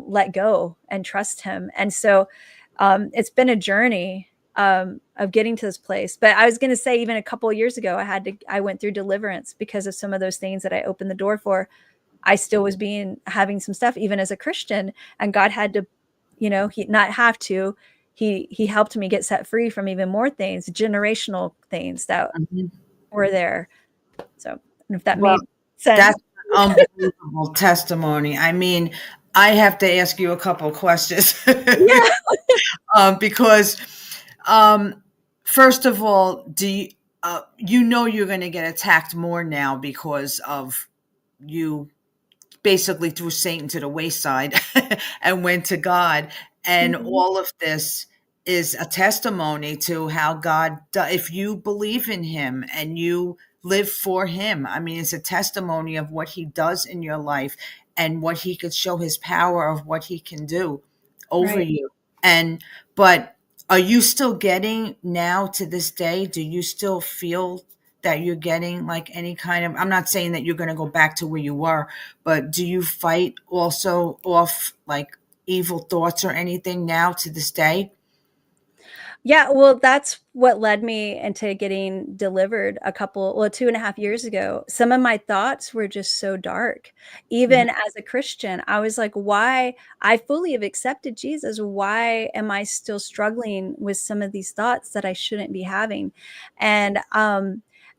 Speaker 2: let go and trust him. And so it's been a journey of getting to this place. But I was going to say, even a couple of years ago, I went through deliverance because of some of those things that I opened the door for. I still was having some stuff even as a Christian, and God had to, you know, he helped me get set free from even more things, generational things that were there. So if that made sense.
Speaker 1: That's an unbelievable testimony. I mean, I have to ask you a couple of questions.
Speaker 2: Yeah.
Speaker 1: Because first of all, you know you're going to get attacked more now because of you basically threw Satan to the wayside and went to God. And all of this is a testimony to how God, if you believe in him and you live for him, I mean, it's a testimony of what he does in your life and what he could show his power of what he can do over you. But are you still getting now to this day? Do you still feel that you're getting like any kind of, I'm not saying that you're going to go back to where you were, but do you fight also off like evil thoughts or anything now to this day?
Speaker 2: Yeah, well, that's what led me into getting delivered 2.5 years ago. Some of my thoughts were just so dark. Even as a Christian, I was like, why? I fully have accepted Jesus. Why am I still struggling with some of these thoughts that I shouldn't be having? And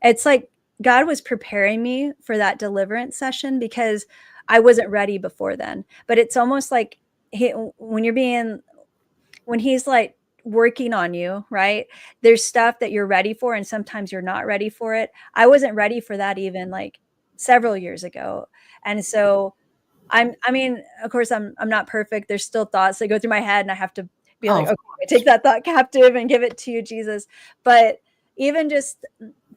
Speaker 2: it's like God was preparing me for that deliverance session because I wasn't ready before then. But it's almost like when he's like working on you, right? There's stuff that you're ready for, and sometimes you're not ready for it. I wasn't ready for that even like several years ago. And so I mean, of course I'm not perfect. There's still thoughts that go through my head, and I have to be like,
Speaker 1: Oh,
Speaker 2: okay, I take that thought captive and give it to you, Jesus. But even just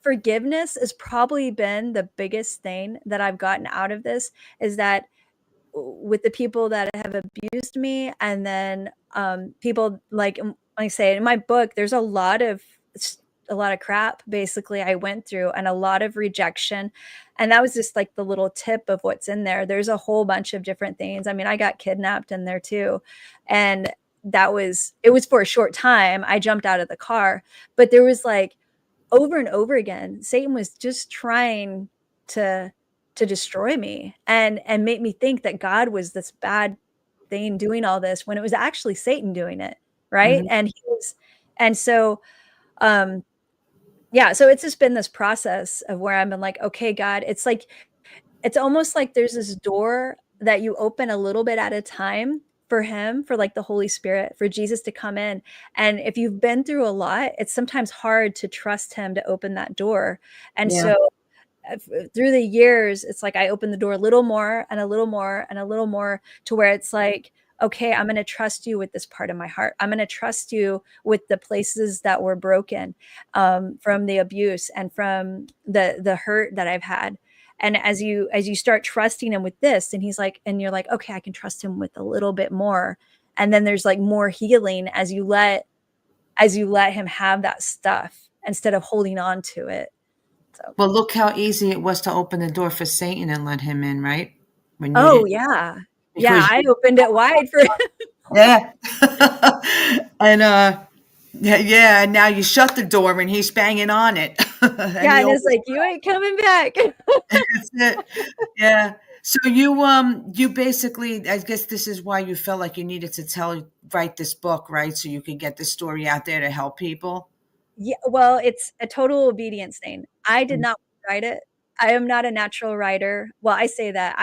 Speaker 2: forgiveness has probably been the biggest thing that I've gotten out of this, is that with the people that have abused me, and then people like I say in my book, there's a lot of crap basically I went through, and a lot of rejection, and that was just like the little tip of what's in there. There's a whole bunch of different things. I mean, I got kidnapped in there too, and it was for a short time. I jumped out of the car, but there was like over and over again, Satan was just trying to destroy me and make me think that God was this bad thing doing all this when it was actually Satan doing it, right? And so yeah, so it's just been this process of where I've been like, okay, God, it's almost like there's this door that you open a little bit at a time for him, for like the Holy Spirit, for Jesus to come in. And if you've been through a lot, it's sometimes hard to trust him to open that door. And
Speaker 1: yeah.
Speaker 2: so through the years, it's like I open the door a little more and a little more and a little more, to where it's like, okay, I'm going to trust you with this part of my heart. I'm going to trust you with the places that were broken from the abuse and from the hurt that I've had. And as you start trusting him with this, and he's like, and you're like, okay, I can trust him with a little bit more, And then there's like more healing as you let him have that stuff instead of holding on to it. So.
Speaker 1: Well, look how easy it was to open the door for Satan and let him in, right? When you
Speaker 2: Oh
Speaker 1: didn't,
Speaker 2: yeah. Yeah,
Speaker 1: because
Speaker 2: I opened it wide for
Speaker 1: yeah, and yeah, yeah, and now you shut the door and he's banging on it, and
Speaker 2: yeah,
Speaker 1: he
Speaker 2: and it's
Speaker 1: opens.
Speaker 2: like, you ain't coming back.
Speaker 1: That's it. Yeah. So you basically, I guess this is why you felt like you needed to write this book, right? So you could get the story out there to help people.
Speaker 2: Yeah, well, it's a total obedience thing. I did
Speaker 1: Mm.
Speaker 2: not write it. I am not a natural writer. Well, I say that.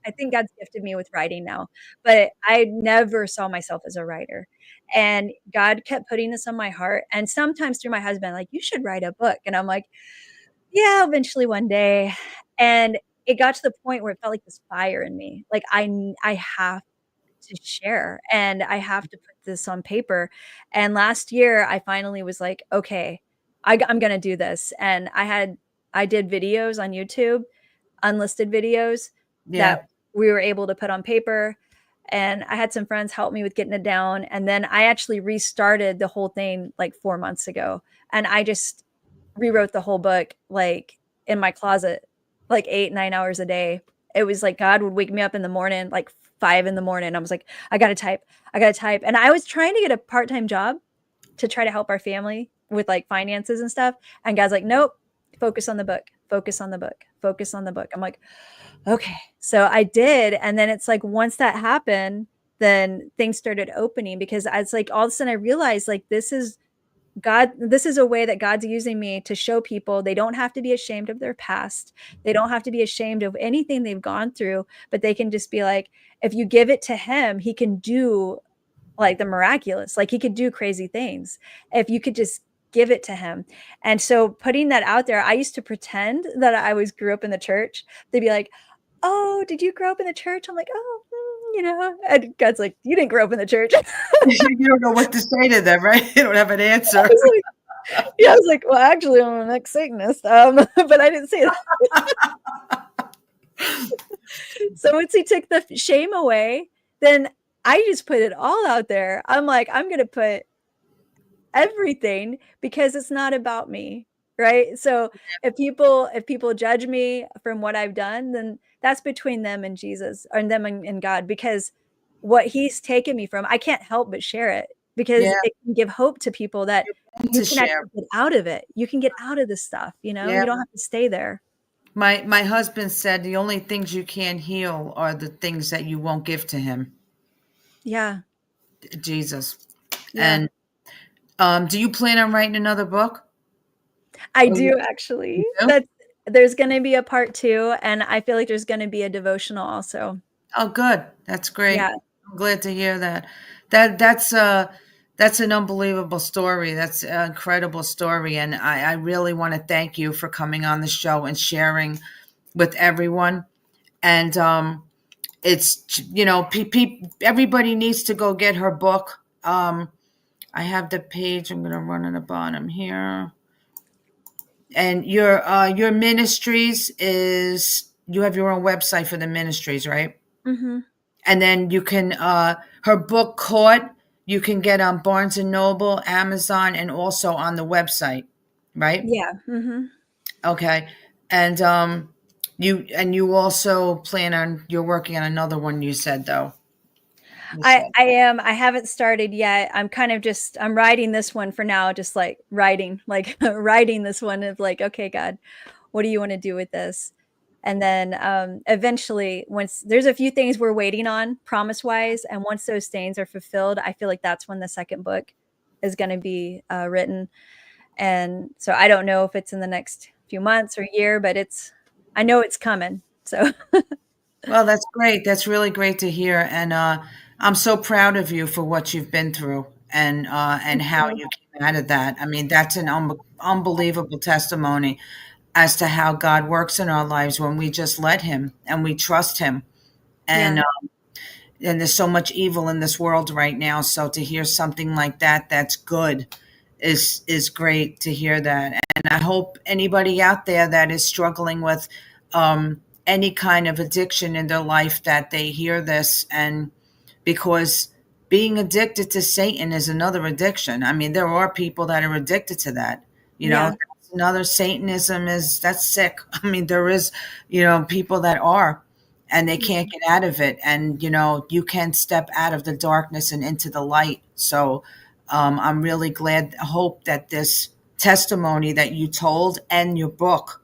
Speaker 2: I think God's gifted me with writing now, but I never saw myself as a writer. And God kept putting this on my heart, and sometimes through my husband, like, "You should write a book." And I'm like, "Yeah, eventually one day." And it got to the point where it felt like this fire in me. Like, I have to share and I have to put this on paper. And last year I finally was like, okay, I'm going to do this. And I did videos on YouTube, unlisted videos that
Speaker 1: Yeah.
Speaker 2: we were able to put on paper. And I had some friends help me with getting it down. And then I actually restarted the whole thing like 4 months ago. And I just rewrote the whole book like in my closet, like 8, 9 hours a day. It was like God would wake me up in the morning, like 5 in the morning. I was like, I gotta type, I gotta type. And I was trying to get a part-time job to try to help our family with like finances and stuff. And God's like, nope, focus on the book, focus on the book, focus on the book. I'm like, okay. So I did. And then it's like, once that happened, then things started opening because I was like, all of a sudden I realized like, this is a way that God's using me to show people they don't have to be ashamed of their past. They don't have to be ashamed of anything they've gone through, but they can just be like, if you give it to him, he can do like the miraculous. Like he could do crazy things if you could just give it to him. And so putting that out there, I used to pretend that I was grew up in the church. They'd be like, "Oh, did you grow up in the church?" I'm like, "Oh, And God's like, "You didn't grow up in the church."
Speaker 1: You don't know what to say to them, right? You don't have an
Speaker 2: I
Speaker 1: answer.
Speaker 2: was like, yeah, I was like, "Well, actually, I'm an ex-Satanist." But I didn't say that. So once he took the shame away, then I just put it all out there. I'm like, I'm gonna put everything because it's not about me, right? So if people judge me from what I've done, then that's between them and Jesus, or them and God, because what he's taken me from, I can't help but share it
Speaker 1: Yeah,
Speaker 2: because it can give hope to people that you
Speaker 1: to
Speaker 2: can
Speaker 1: share.
Speaker 2: actually get out of it. You can get out of this stuff,
Speaker 1: Yeah.
Speaker 2: you don't have to stay there.
Speaker 1: My husband said the only things you can't heal are the things that you won't give to him,
Speaker 2: Yeah.
Speaker 1: Jesus.
Speaker 2: Yeah.
Speaker 1: And do you plan on writing another book?
Speaker 2: I
Speaker 1: Or you
Speaker 2: do actually.
Speaker 1: do?
Speaker 2: There's gonna be a part 2, and I feel like there's gonna be a devotional also.
Speaker 1: Oh, good. That's
Speaker 2: Yeah.
Speaker 1: great. I'm glad to hear that. That's an unbelievable story. That's an incredible story, and I really want to thank you for coming on the show and sharing with everyone. And it's everybody needs to go get her book. I have the page. I'm going to run on the bottom here. And your ministries is you have your own website for the ministries, right?
Speaker 2: Mhm.
Speaker 1: And then you can her book Caught you can get on Barnes and Noble, Amazon, and also on the website, right?
Speaker 2: Yeah. Mhm.
Speaker 1: Okay. And you also plan on you're working on another one you said though. You said.
Speaker 2: I am. I haven't started yet. I'm kind of just I'm writing this one for now, just like writing, like writing this one of like, okay, God, what do you want to do with this? And then eventually, once there's a few things we're waiting on, promise wise, and once those things are fulfilled, I feel like that's when the second book is going to be written. And so I don't know if it's in the next few months or year, but I know it's coming. So
Speaker 1: Well, that's great. That's really great to hear, and I'm so proud of you for what you've been through and
Speaker 2: thank
Speaker 1: how
Speaker 2: you.
Speaker 1: you came out of that. I mean, that's an unbelievable testimony as to how God works in our lives when we just let Him and we trust Him.
Speaker 2: Yeah.
Speaker 1: And there's so much evil in this world right now. So to hear something like that, that's good, is great to hear that. And I hope anybody out there that is struggling with any kind of addiction in their life that they hear this and because being addicted to Satan is another addiction. I mean, there are people that are addicted to that.
Speaker 2: Yeah.
Speaker 1: That's another Satanism that's sick. I mean, there is, people that are, and they can't get out of it. And, you can step out of the darkness and into the light. So I'm really glad, hope that this testimony that you told and your book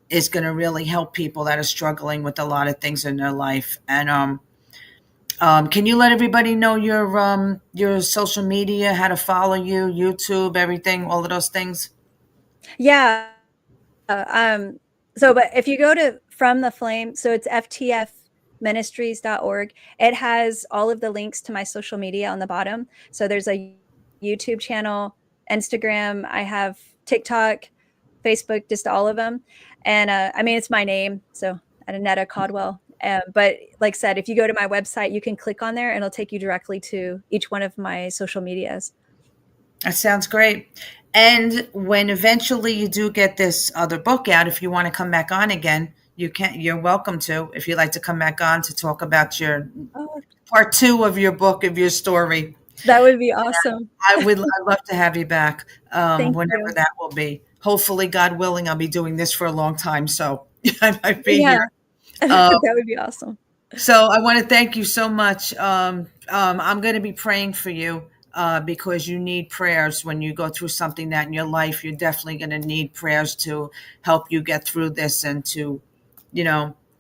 Speaker 1: is going to really help people that are struggling with a lot of things in their life. And can you let everybody know your social media, how to follow you, YouTube, everything, all of those things?
Speaker 2: Yeah. But if you go to From the Flame, so it's ftfministries.org, it has all of the links to my social media on the bottom. So there's a YouTube channel, Instagram, I have TikTok, Facebook, just all of them. And I mean, it's my name, so Annetta Caldwell. But like I said, if you go to my website, you can click on there and it'll take you directly to each one of my social medias.
Speaker 1: That sounds great. And when eventually you do get this other book out, if you want to come back on again, you're welcome to, if you'd like to come back on to talk about your part 2 of your book, of your story.
Speaker 2: That would be awesome.
Speaker 1: I'd love to have you back whenever that will be. Hopefully, God willing, I'll be doing this for a long time, so I might be here.
Speaker 2: That would be awesome.
Speaker 1: So I want to thank you so much. I'm going to be praying for you because you need prayers when you go through something that in your life. You're definitely going to need prayers to help you get through this and to,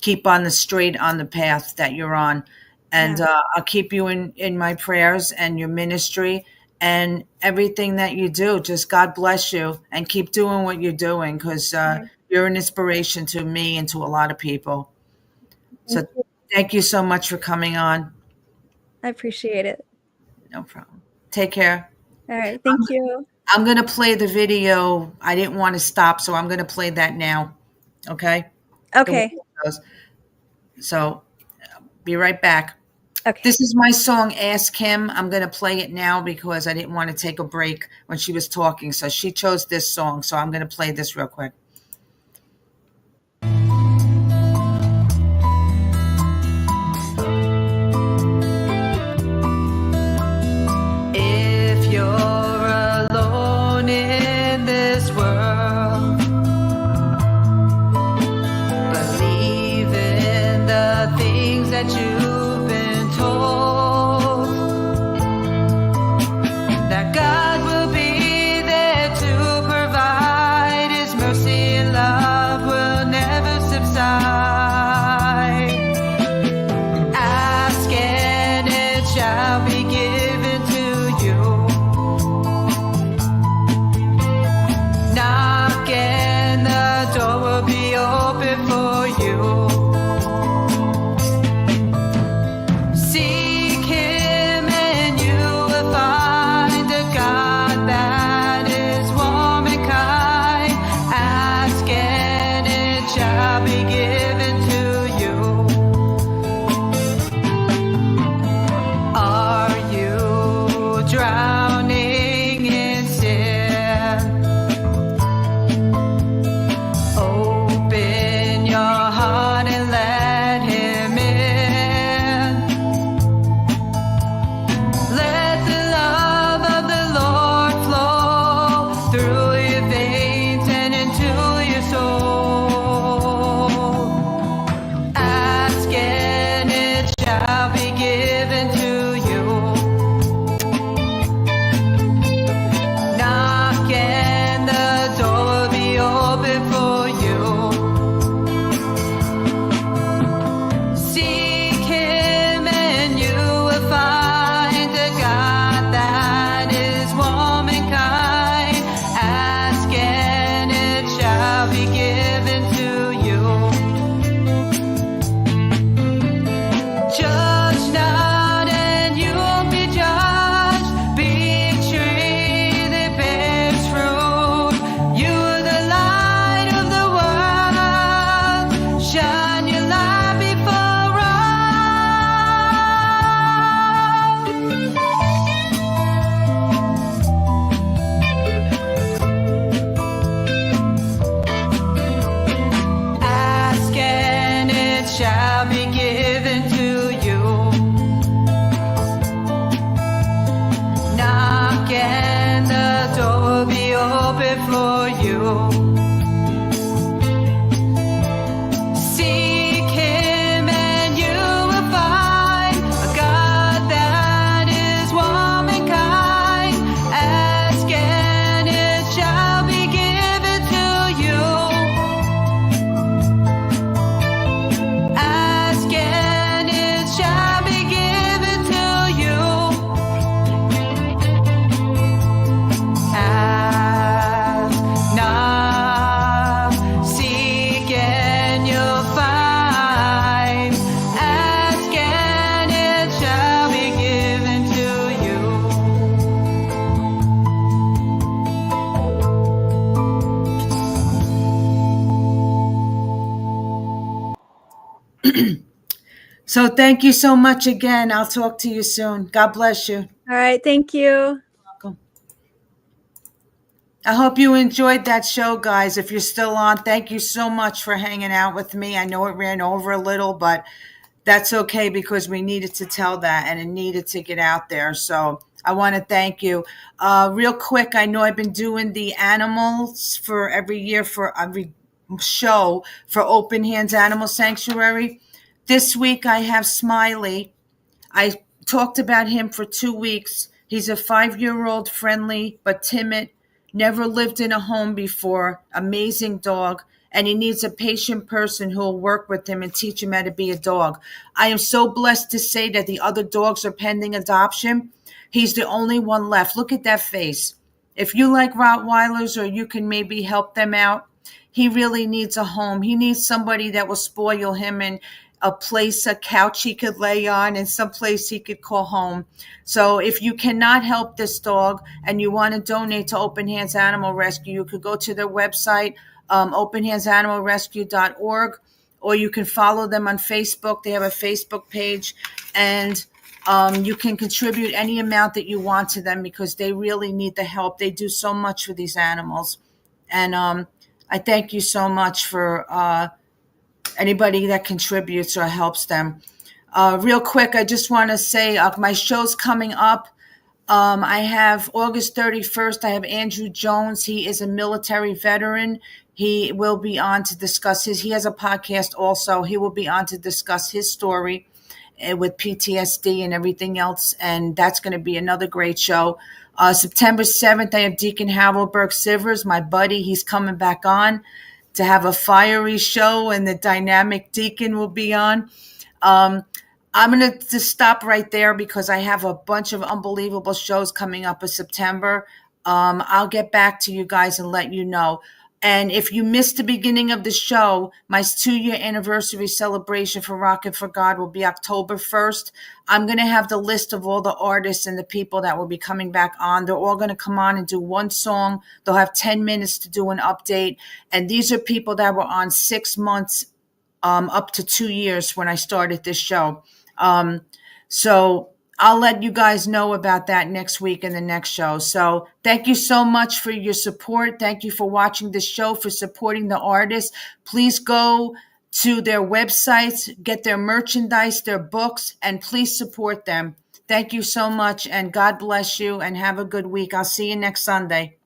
Speaker 1: keep on the path that you're on. And I'll keep you in my prayers and your ministry and everything that you do. Just God bless you and keep doing what you're doing because you're an inspiration to me and to a lot of people. So thank you so much for coming on.
Speaker 2: I appreciate it.
Speaker 1: No problem. Take care.
Speaker 2: All right. Thank you.
Speaker 1: I'm going to play the video. I didn't want to stop, so I'm going to play that now. Okay?
Speaker 2: Okay.
Speaker 1: So be right back.
Speaker 2: Okay.
Speaker 1: This is my song, Ask Him. I'm going to play it now because I didn't want to take a break when she was talking. So she chose this song. So I'm going to play this real quick. If you're alone in this world, believe in the things that you've been told, that God will be there to provide His mercy So thank you so much again. I'll talk to you soon. God bless you.
Speaker 2: All right. Thank you.
Speaker 1: Welcome. I hope you enjoyed that show, guys. If you're still on, thank you so much for hanging out with me. I know it ran over a little, but that's okay because we needed to tell that and it needed to get out there. So I want to thank you. Real quick, I know I've been doing the animals for every year for every show for Open Hands Animal Sanctuary. This week I have Smiley. I talked about him for 2 weeks. He's a 5-year-old, friendly but timid, never lived in a home before, amazing dog, and he needs a patient person who will work with him and teach him how to be a dog. I am so blessed to say that the other dogs are pending adoption. He's the only one left. Look at that face. If you like Rottweilers or you can maybe help them out, he really needs a home. He needs somebody that will spoil him and a place, a couch he could lay on, and some place he could call home. So if you cannot help this dog and you want to donate to Open Hands Animal Rescue, you could go to their website, openhandsanimalrescue.org, or you can follow them on Facebook. They have a Facebook page, and you can contribute any amount that you want to them because they really need the help. They do so much for these animals. And I thank you so much for anybody that contributes or helps them. Real quick, I just want to say my show's coming up. I have August 31st, I have Andrew Jones. He is a military veteran. He will be on to discuss he has a podcast also. He will be on to discuss his story with PTSD and everything else. And that's going to be another great show. September 7th, I have Deacon Havelberg Sivers, my buddy. He's coming back on to have a fiery show, and the dynamic Deacon will be on. I'm going to just stop right there because I have a bunch of unbelievable shows coming up in September. I'll get back to you guys and let you know. And if you missed the beginning of the show, my 2-year anniversary celebration for Rockin' for God will be October 1st. I'm going to have the list of all the artists and the people that will be coming back on. They're all going to come on and do one song. They'll have 10 minutes to do an update. And these are people that were on 6 months up to 2 years when I started this show. So I'll let you guys know about that next week in the next show. So thank you so much for your support. Thank you for watching this show, for supporting the artists. Please go to their websites, get their merchandise, their books, and please support them. Thank you so much, and God bless you, and have a good week. I'll see you next Sunday.